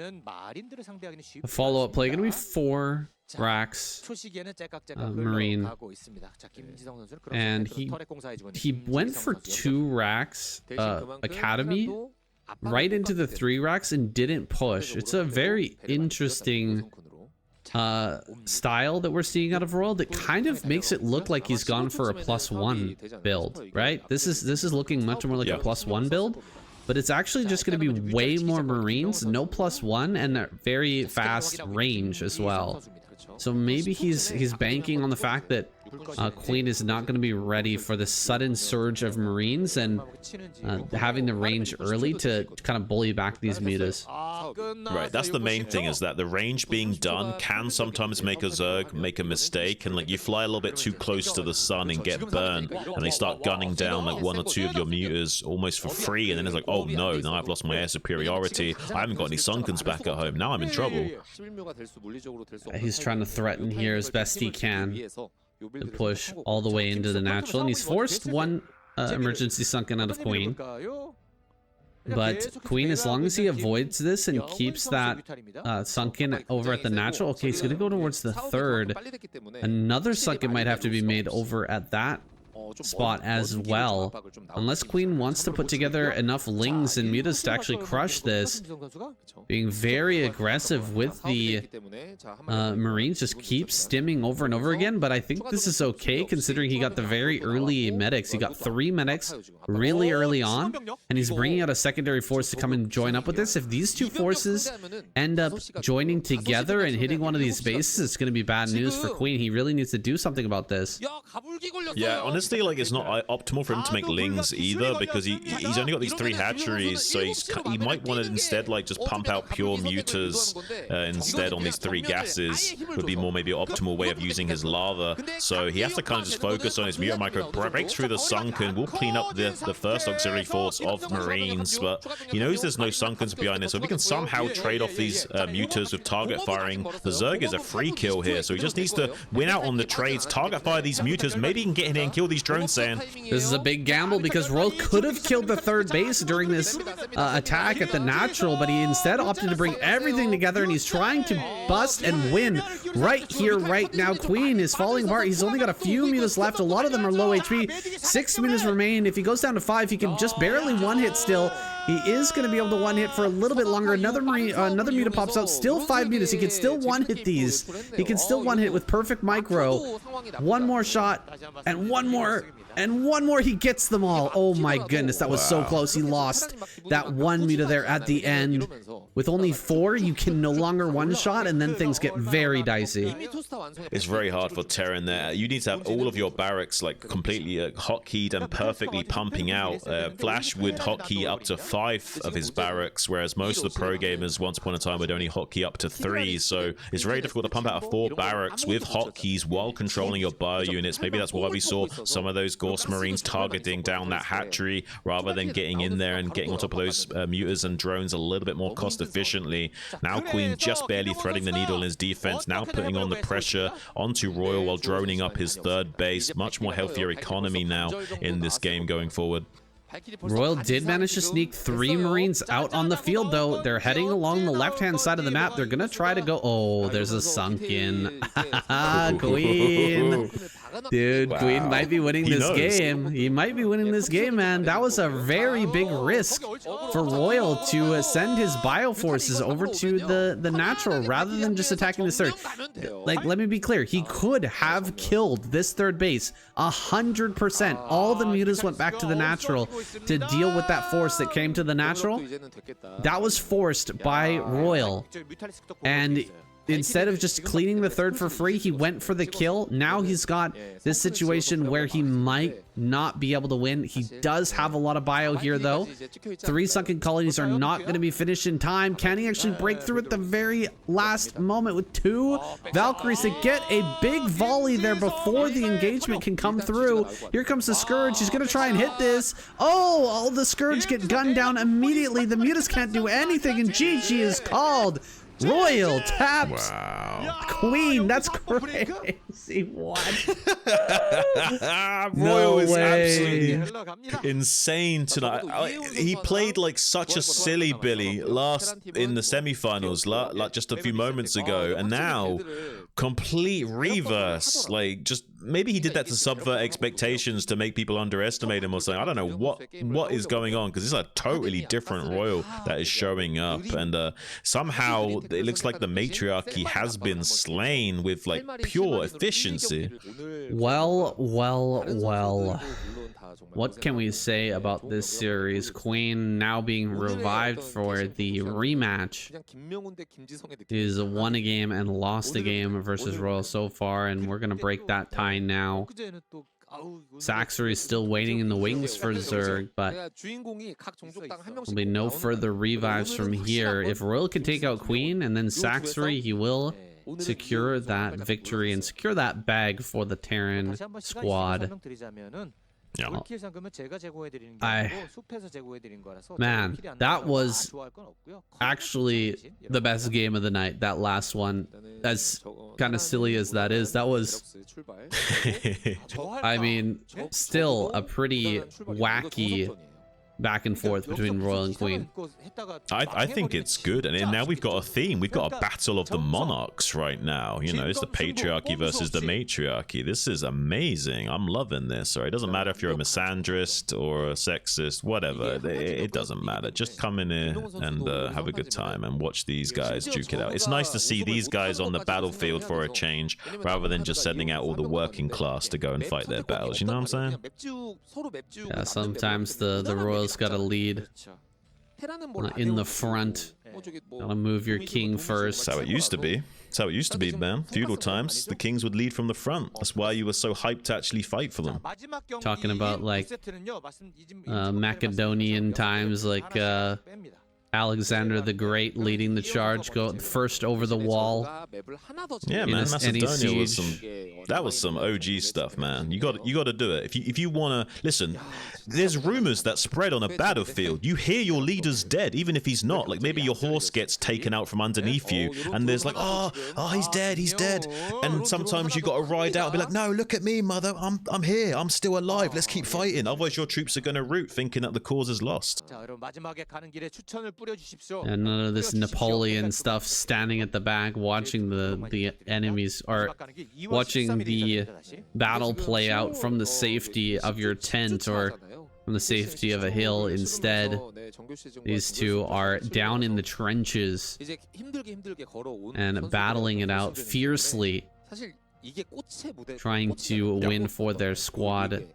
The follow-up play gonna be 4 racks, Marine, and he went for 2 racks, Academy, right into the 3 racks and didn't push. It's a very interesting style that we're seeing out of Royal that kind of makes it look like he's gone for a +1 build, right? This is looking much more like a +1 build, but it's actually just going to be way more Marines, no +1, and a very fast range as well. So maybe he's banking on the fact that Queen is not going to be ready for the sudden surge of Marines, and having the range early to kind of bully back these mutas.
Right, that's the main thing, is that the range being done can sometimes make a Zerg make a mistake, and like you fly a little bit too close to the sun and get burned, and they start gunning down like 1 or 2 of your mutas almost for free, and then it's like, oh no, now I've lost my air superiority, I haven't got any sunkens back at home, now I'm in trouble.
He's trying to threaten here as best he can to push all the way into the natural, and he's forced 1 emergency sunken out of Queen. But Queen, as long as he avoids this and keeps that sunken over at the natural, okay, he's gonna go towards the 3rd. Another sunken might have to be made over at that spot as well, unless Queen wants to put together enough Lings and mutas to actually crush this. Being very aggressive with the Marines, just keep stimming over and over again, but I think this is okay considering he got the very early medics. He got 3 medics really early on, and he's bringing out a secondary force to come and join up with this. If these 2 forces end up joining together and hitting one of these bases, it's going to be bad news for Queen. He really needs to do something about this.
Yeah, honestly, like it's not optimal for him to make Lings either, because he's only got these 3 hatcheries, so he might want to instead like just pump out pure mutas instead on these 3 gases. Would be more maybe an optimal way of using his lava. So he has to kind of just focus on his muta micro, break through the sunken. We'll clean up the first auxiliary force of Marines, but he knows there's no sunkens behind this, so if we can somehow trade off these mutas with target firing, the Zerg is a free kill here, so he just needs to win out on the trades, target fire these mutas, maybe he can get in here and kill these drones, Saiyan.
This is a big gamble because Royal could have killed the 3rd base during this attack at the natural, but he instead opted to bring everything together, and he's trying to bust and win right here, right now. Queen is falling apart. He's only got a few mutas left. A lot of them are low HP. 6 mutas remain. If he goes down to 5, he can just barely one-hit still. He is going to be able to one-hit for a little bit longer. Another muta pops out. Still 5 mutas. He can still one-hit these. He can still one-hit with perfect micro. 1 more shot, and 1 more. And 1 more, he gets them all. Oh my goodness, that was so close. He lost that 1 muta there at the end. With only 4, you can no longer one-shot, and then things get very dicey.
It's very hard for Terran there. You need to have all of your barracks like completely hotkeyed and perfectly pumping out. Flash would hotkey up to 5 of his barracks, whereas most of the pro gamers once upon a time would only hotkey up to 3. So it's very difficult to pump out a 4 barracks with hotkeys while controlling your bio units. Maybe that's why we saw some of those Ghost Marines targeting down that hatchery rather than getting in there and getting on top of those mutas and drones a little bit more cost efficiently. Now Queen just barely threading the needle in his defense, now putting on the pressure onto Royal while droning up his 3rd base. Much more healthier economy now in this game going forward.
Royal did manage to sneak 3 Marines out on the field, though. They're heading along the left-hand side of the map. They're going to try to go... Oh, there's a sunken. Queen. Dude, wow. Queen might be winning this game. He might be winning this game, man. That was a very big risk for Royal to send his bioforces over to the natural rather than just attacking the 3rd. Like, let me be clear. He could have killed this 3rd base 100%. All the mutas went back to the natural to deal with that force that came to the natural. That was forced by Royal. And instead of just cleaning the third for free, he went for the kill. Now he's got this situation where he might not be able to win. He does have a lot of bio here, though. 3 sunken colonies are not going to be finished in time. Can he actually break through at the very last moment with 2 Valkyries to get a big volley there before the engagement can come through? Here comes the Scourge. He's going to try and hit this. Oh, all the Scourge get gunned down immediately. The Mutas can't do anything, and GG is called. Royal taps Queen. That's crazy. What?
Royal is absolutely insane tonight. He played like such a silly Billy last in the semifinals, like just a few moments ago, and now complete reverse. Like, just maybe he did that to subvert expectations to make people underestimate him or something. I don't know what is going on, because it's a totally different Royal that is showing up, and somehow it looks like the matriarchy has been slain with like pure efficiency.
Well. What can we say about this series? Queen now being revived for the rematch. He's won a game and lost a game versus Royal so far, and we're gonna break that tie now. Saxory is still waiting in the wings for Zerg, but there'll be no further revives from here. If Royal can take out Queen and then Saxory, he will secure that victory and secure that bag for the Terran squad.
Yeah.
Man, that was actually the best game of the night, that last one. As kind of silly as that is, that was, I mean, still a pretty wacky back and forth between Royal and Queen.
I think it's good, and now we've got a theme. We've got a battle of the monarchs right now. You know, it's the patriarchy versus the matriarchy. This is amazing. I'm loving this. Right? It doesn't matter if you're a misandrist or a sexist, whatever. It doesn't matter. Just come in here and have a good time and watch these guys duke it out. It's nice to see these guys on the battlefield for a change, rather than just sending out all the working class to go and fight their battles. You know what I'm saying?
Yeah, sometimes the Royals gotta lead in the front. Gotta move your king first.
That's how it used to be. That's how it used to be, man. Feudal times, the kings would lead from the front. That's why you were so hyped to actually fight for them.
Talking about like Macedonian times, like Alexander the Great leading the charge, go first over the wall.
Yeah, man, Macedonia was some OG stuff, man. You got to do it. If you want to listen, there's rumors that spread on a battlefield. You hear your leader's dead, even if he's not. Like maybe your horse gets taken out from underneath you, and there's like, oh, he's dead. And sometimes you got to ride out and be like, no, look at me, mother. I'm here. I'm still alive. Let's keep fighting. Otherwise, your troops are going to rout, thinking that the cause is lost.
And none of this Napoleon stuff, standing at the back watching the enemies, or watching the battle play out from the safety of your tent or from the safety of a hill. Instead, these two are down in the trenches and battling it out fiercely, trying to win for their squad.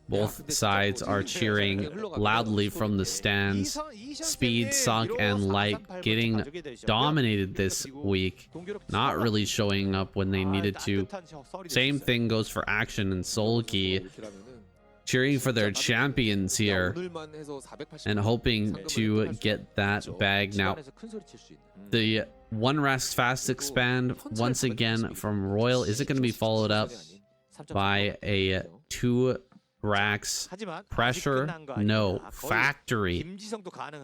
Both sides are cheering loudly from the stands. Speed, Sunk, and Light getting dominated this week. Not really showing up when they needed to. Same thing goes for Action and Soulkey. Cheering for their champions here and hoping to get that bag. Now, the one rest fast expand once again from Royal. Is it going to be followed up by a 2 racks pressure? No. Factory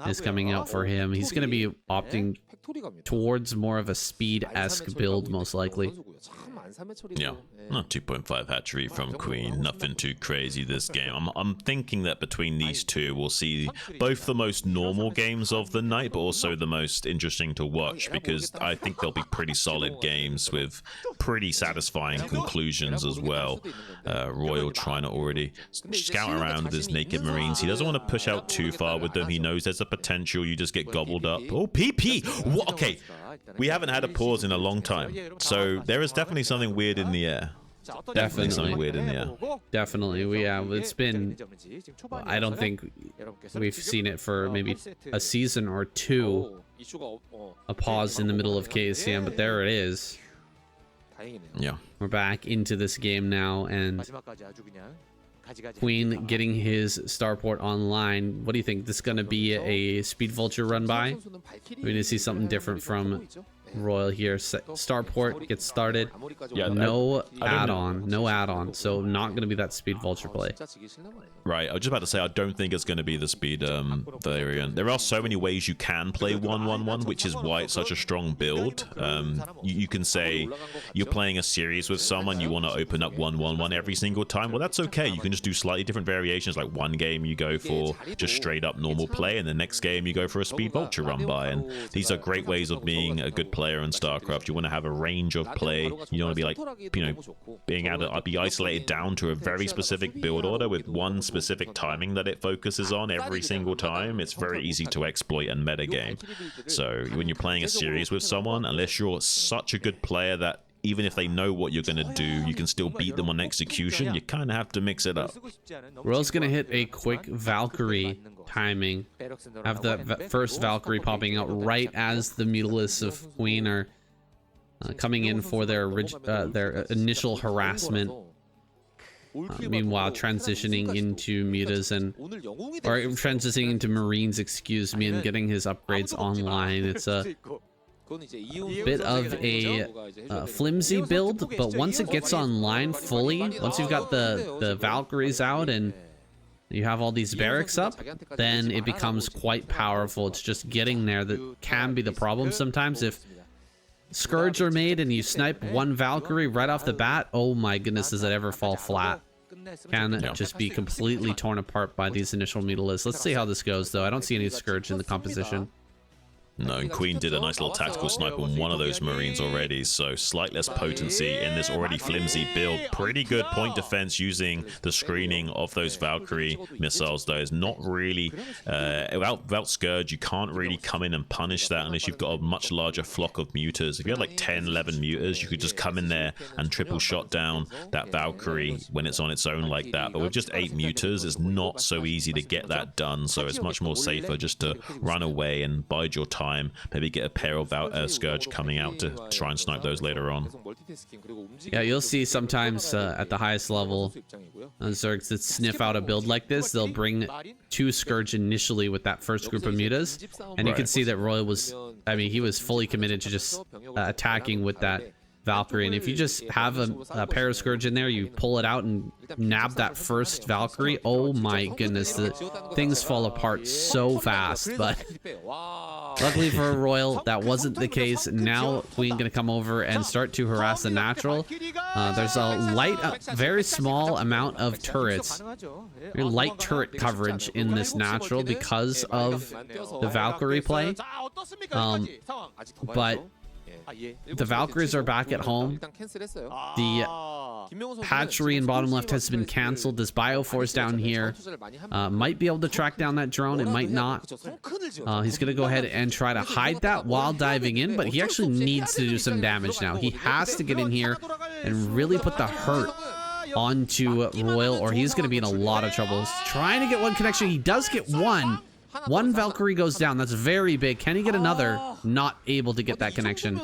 is coming out for him. He's going to be opting towards more of a speed-esque build, most likely.
Yeah, not 2.5 hatchery from Queen. Nothing too crazy this game. I'm thinking that between these two, we'll see both the most normal games of the night, but also the most interesting to watch, because I think they'll be pretty solid games with pretty satisfying conclusions as well. Royal trying to already scout around with his Naked Marines. He doesn't want to push out too far with them. He knows there's a potential you just get gobbled up. Oh, PP! Okay, we haven't had a pause in a long time, so there is definitely something weird in the air. Definitely something weird in there.
Definitely, it's been, I don't think we've seen it for maybe a season or two, a pause in the middle of KCM, but there it is.
Yeah.
We're back into this game now, and Queen getting his starport online. What do you think? This is going to be a Speed Vulture run by? We're going to see something different from Royal here. Starport gets started.
Yeah,
no add-on, so not going to be that Speed Vulture play.
Right, I was just about to say, I don't think it's going to be the speed variant. There are so many ways you can play 1-1-1, which is why it's such a strong build. You can say you're playing a series with someone, you want to open up 1-1-1 every single time. Well, that's okay. You can just do slightly different variations. Like one game you go for just straight up normal play, and the next game you go for a Speed Vulture run by. And these are great ways of being a good player in StarCraft. You want to have a range of play. You don't want to be like, being able to be isolated down to a very specific build order with one specific timing that it focuses on every single time. It's very easy to exploit and metagame. So when you're playing a series with someone, unless you're such a good player that even if they know what you're going to do, you can still beat them on execution, you kind of have to mix it up.
Royal's going to hit a quick Valkyrie timing. Have the first Valkyrie popping out right as the Mutalisks of Queen are coming in for their initial harassment. Meanwhile, transitioning into Mutas or transitioning into Marines, excuse me, and getting his upgrades online. It's a bit of a flimsy build, but once it gets online fully, once you've got the Valkyries out and you have all these barracks up, then it becomes quite powerful. It's just getting there that can be the problem sometimes. If Scourge are made and you snipe one Valkyrie right off the bat, oh my goodness, does it ever fall flat? Can just be completely torn apart by these initial Mutalisks. Let's see how this goes, though. I don't see any Scourge in the composition.
No, and Queen did a nice little tactical snipe on one of those Marines already, so slight less potency in this already flimsy build. Pretty good point defense using the screening of those Valkyrie missiles, though. It's not really, without Scourge, you can't really come in and punish that unless you've got a much larger flock of mutas. If you had like 10, 11 mutas, you could just come in there and triple shot down that Valkyrie when it's on its own like that. But with just 8 mutas, it's not so easy to get that done, so it's much more safer just to run away and bide your time. Maybe get a pair of Scourge coming out to try and snipe those later on.
Yeah, you'll see sometimes at the highest level Zergs that sniff out a build like this, they'll bring 2 Scourge initially with that first group of mutas, and you can see that Royal was, I mean, he was fully committed to just attacking with that Valkyrie, and if you just have a pair of Scourge in there, you pull it out and nab that first Valkyrie, oh my goodness, things fall apart so fast. But luckily for Royal, that wasn't the case. Now Queen gonna come over and start to harass the natural. There's a very small amount of turrets, very light turret coverage in this natural because of the Valkyrie play, but the Valkyries are back at home. The hatchery in bottom left has been canceled. This Bioforce down here might be able to track down that drone. It might not. He's going to go ahead and try to hide that while diving in, but he actually needs to do some damage now. He has to get in here and really put the hurt onto Royal, or he's going to be in a lot of trouble. He's trying to get one connection. He does get one. One Valkyrie goes down. That's very big. Can he get another? Not able to get that connection.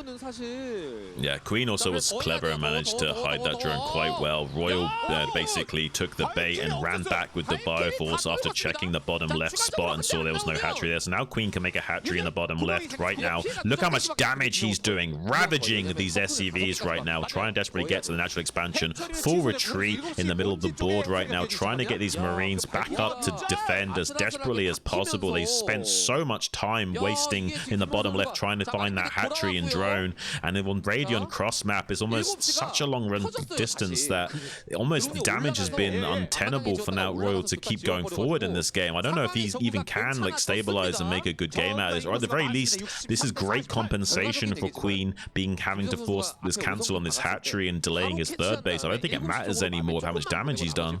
Yeah, Queen also was clever and managed to hide that drone quite well. Royal basically took the bait and ran back with the Bioforce after checking the bottom left spot and saw there was no hatchery there. So now Queen can make a hatchery in the bottom left right now. Look how much damage he's doing, ravaging these SCVs right now, trying to desperately get to the natural expansion. Full retreat in the middle of the board right now, trying to get these Marines back up to defend as desperately as possible. They spent so much time wasting in the bottom left trying to find that hatchery and drone, and then on Radion cross map is almost such a long run distance that almost damage has been untenable for now Royal to keep going forward in this game. I don't know if he even can like stabilize and make a good game out of this, or at the very least this is great compensation for Queen having to force this cancel on this hatchery and delaying his third base. I don't think it matters anymore how much damage he's done.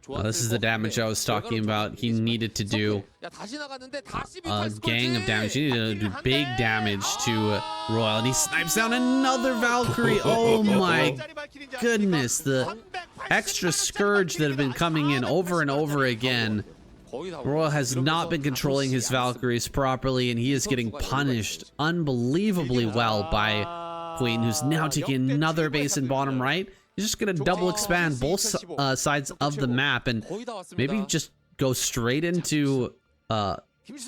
Well, this is the damage I was talking about he needed to do. a gang of damage. You need to do big damage to Royal, and he snipes down another Valkyrie. Oh my goodness, the extra Scourge that have been coming in over and over again. Royal has not been controlling his Valkyries properly, and he is getting punished unbelievably well by Queen, who's now taking another base in bottom right. He's just gonna double expand both sides of the map and maybe just go straight into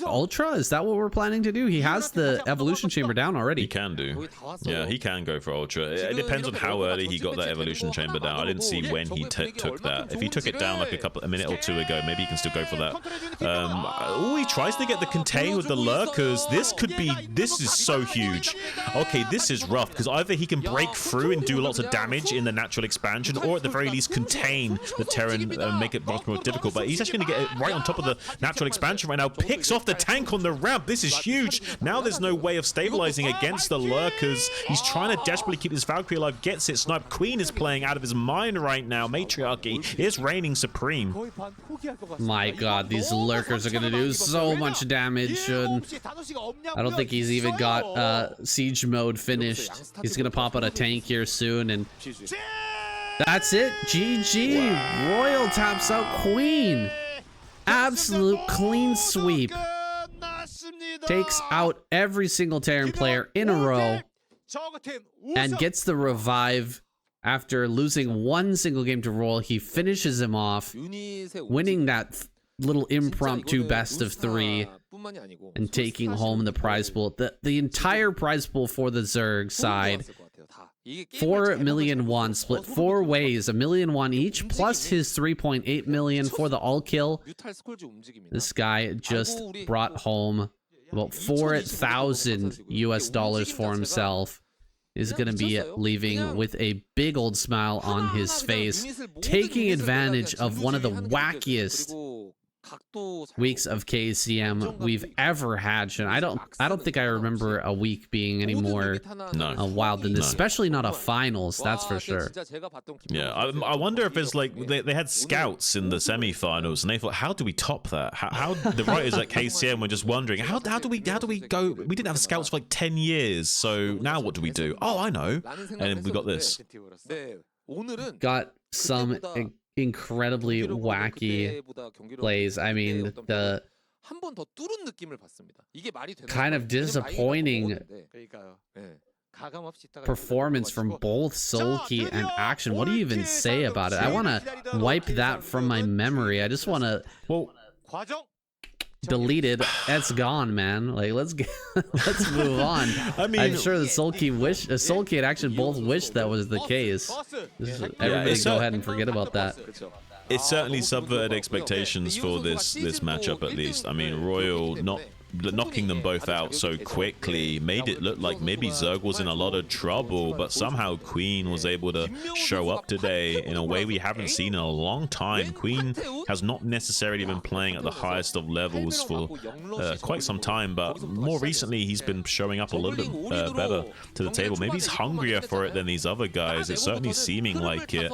Ultra. Is that what we're planning to do? He has the evolution chamber down already.
He can do. Yeah, he can go for Ultra. It depends on how early he got that evolution chamber down. I didn't see when he took that. If he took it down like a minute or two ago, maybe he can still go for that. Oh, he tries to get the contain with the lurkers. This is so huge. Okay, this is rough because either he can break through and do lots of damage in the natural expansion, or at the very least contain the Terran and make it much more difficult. But he's actually going to get it right on top of the natural expansion right now. Picks off the tank on the ramp. This is huge. Now there's no way of stabilizing against the lurkers. He's trying to desperately keep his Valkyrie alive. Gets it. Snipe. Queen is playing out of his mind right now. Matriarchy is reigning supreme.
My god, these lurkers are gonna do so much damage. I don't think he's even got siege mode finished. He's gonna pop out a tank here soon, and that's it. GG. Wow. Royal taps out Queen. Absolute clean sweep. Takes out every single Terran player in a row and gets the revive after losing one single game to Royal. He finishes him off, winning that little impromptu best of 3 and taking home the prize pool. The entire prize pool for the Zerg side, 4 million won, split 4 ways, 1 million won each, plus his 3.8 million for the all kill. This guy just brought home about 4,000 US dollars for himself. Is going to be leaving with a big old smile on his face, taking advantage of one of the wackiest weeks of KCM we've ever had. I don't think I remember a week being any more wild than this, especially not a finals, that's for sure.
Yeah, I wonder if it's like they had scouts in the semi-finals and they thought, how do we top that? How the writers at KCM were just wondering, how do we go? We didn't have scouts for like 10 years, so now what do we do? Oh, I know. And we got this.
Got some incredibly wacky plays. I mean, the kind of disappointing performance from both Soulkey and Action. What do you even say about it? I want to wipe that from my memory. I just want to delete it. That's gone, man. Like, let's move on. I mean, I'm sure the Soulkey and Action both wish that was the case. Everybody go ahead and forget about that.
It certainly subverted expectations for this matchup, at least. I mean, Royal knocking them both out so quickly made it look like maybe Zerg was in a lot of trouble, but somehow Queen was able to show up today in a way we haven't seen in a long time. Queen has not necessarily been playing at the highest of levels for quite some time, but more recently he's been showing up a little bit better to the table. Maybe he's hungrier for it than these other guys. It's certainly seeming like it.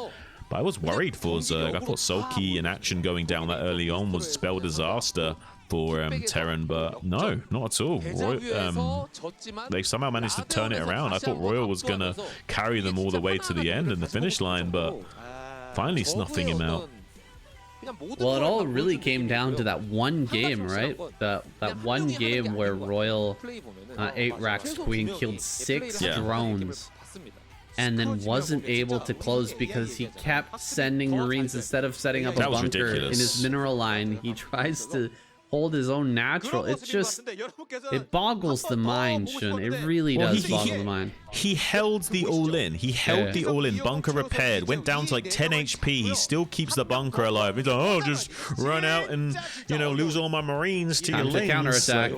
But I was worried for Zerg. I thought Soulkey and Action going down that early on would spell disaster for Terran, but no, not at all. They somehow managed to turn it around. I thought Royal was gonna carry them all the way to the end and the finish line, but finally snuffing him out.
Well, it all really came down to that one game, right? That one game where Royal 8 racks Queen killed 6 drones and then wasn't able to close because he kept sending Marines instead of setting up a bunker in his mineral line. He tries to hold his own natural. It's just, it boggles the mind, Shun. It really does boggle the mind.
He held the all-in. He held the all-in. Bunker repaired. Went down to like 10 HP. He still keeps the bunker alive. He's like, oh, just run out and, you know, lose all my Marines to your lanes.
Counterattack.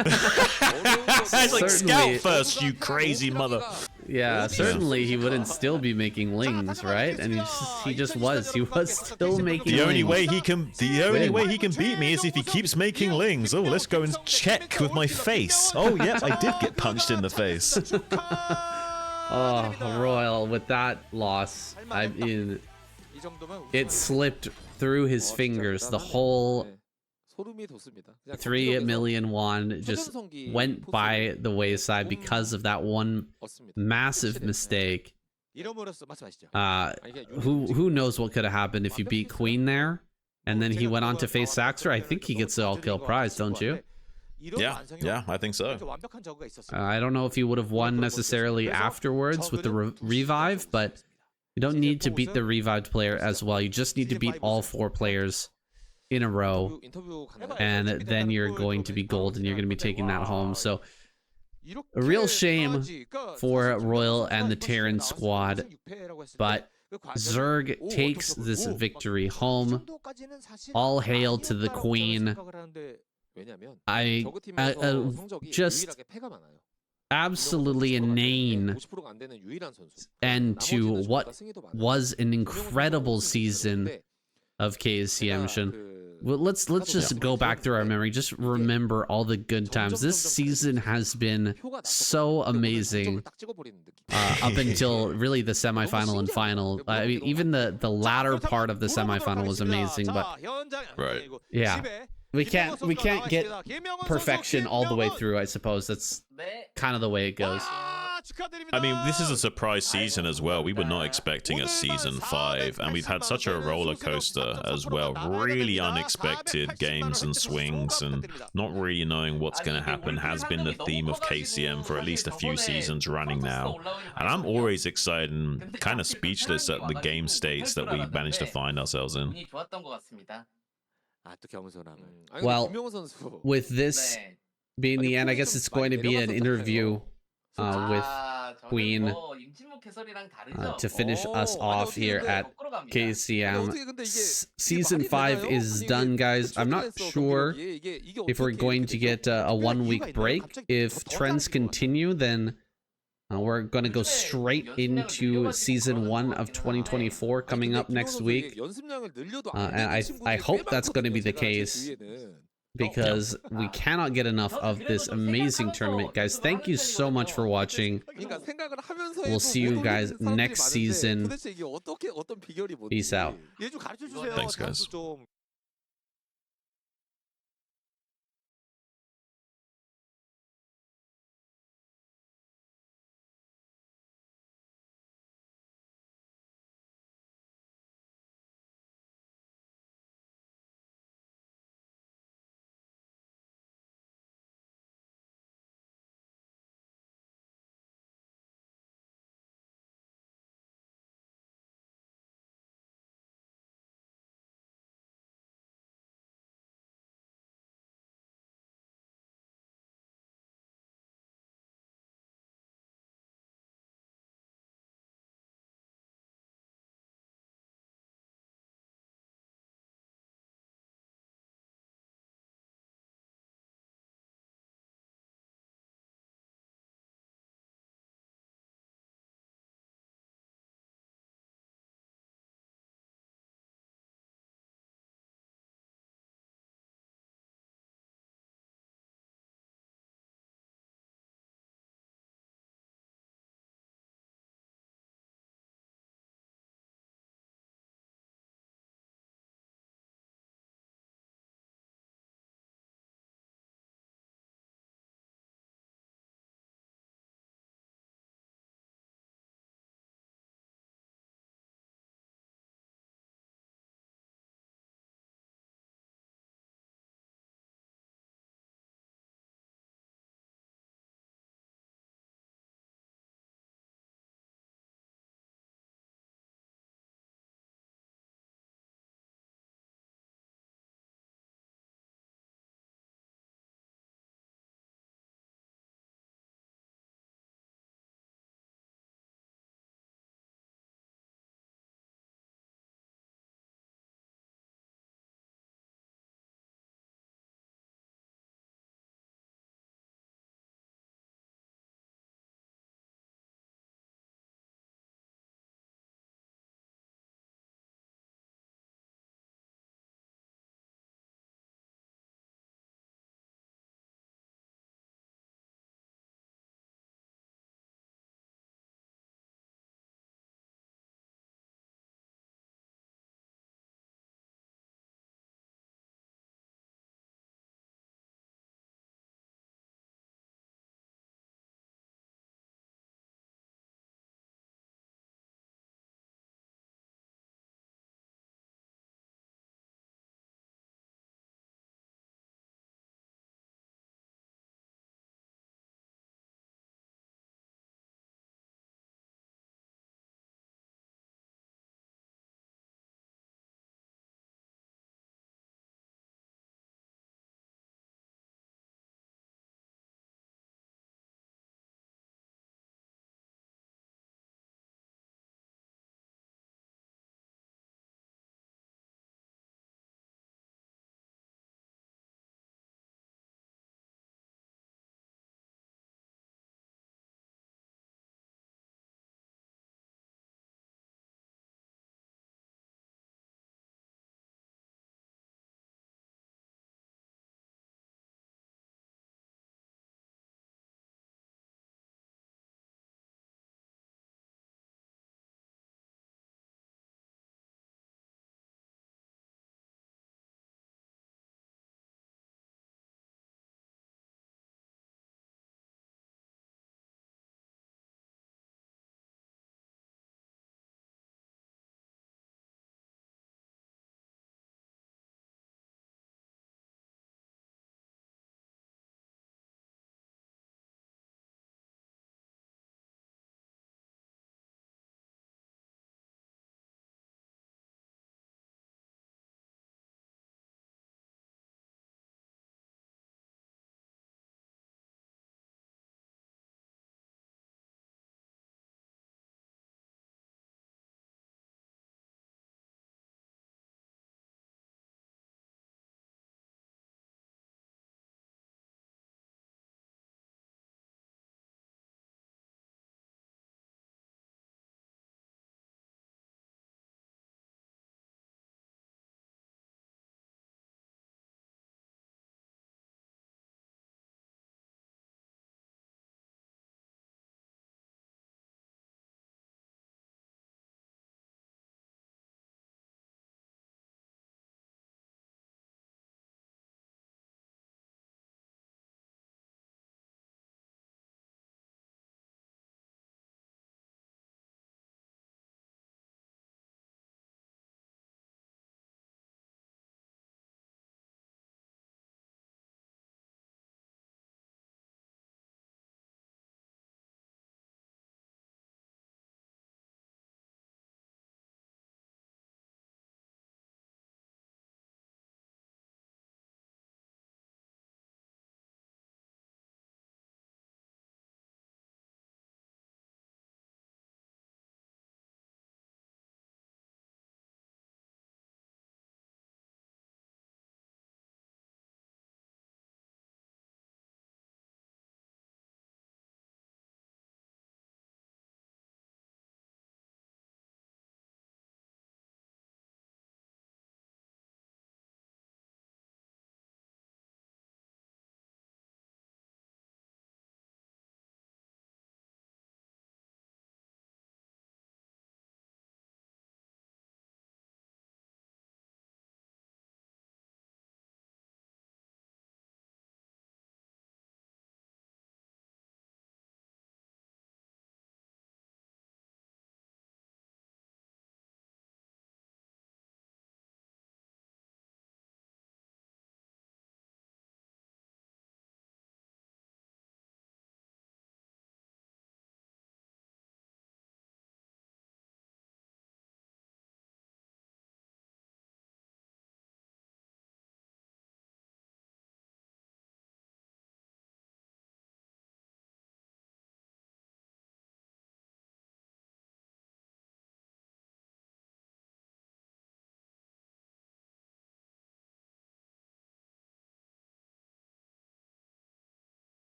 It's like, scout first, you crazy mother.
Yeah, certainly he wouldn't still be making lings, right? And he was still making
the only
lings.
way he can beat me is if he keeps making lings. Oh, let's go and check with my face. Oh, yeah, I did get punched in the face.
Oh, Royal, with that loss, I mean, it slipped through his fingers. The whole 3 million won just went by the wayside because of that one massive mistake. Who knows what could have happened if you beat Queen there, and then he went on to face Saxor. I think he gets the all-kill prize, don't you?
Yeah, I think so.
I don't know if he would have won necessarily afterwards with the revive, but you don't need to beat the revived player as well. You just need to beat all 4 players in a row, and then you're going to be gold, and you're going to be taking that home. So a real shame for Royal and the Terran squad, but Zerg takes this victory home. All hail to the Queen. Just absolutely inane end to what was an incredible season of KCM. Well, let's just go back through our memory. Just remember all the good times. This season has been so amazing up until really the semifinal and final. I mean, even the latter part of the semifinal was amazing, but yeah. We can't get perfection all the way through, I suppose. That's kind of the way it goes.
I mean, this is a surprise season as well. We were not expecting a season 5, and we've had such a roller coaster as well. Really unexpected games and swings, and not really knowing what's going to happen has been the theme of KCM for at least a few seasons running now. And I'm always excited and kind of speechless at the game states that we managed to find ourselves in.
Well, with this being the end, I guess it's going to be an interview with Queen to finish us off here at KCM. Season 5 is done, guys. I'm not sure if we're going to get a 1-week break. If trends continue, then we're going to go straight into Season 1 of 2024 coming up next week. And I hope that's going to be the case, because we cannot get enough of this amazing tournament, guys. Thank you so much for watching. We'll see you guys next season. Peace out.
Thanks, guys.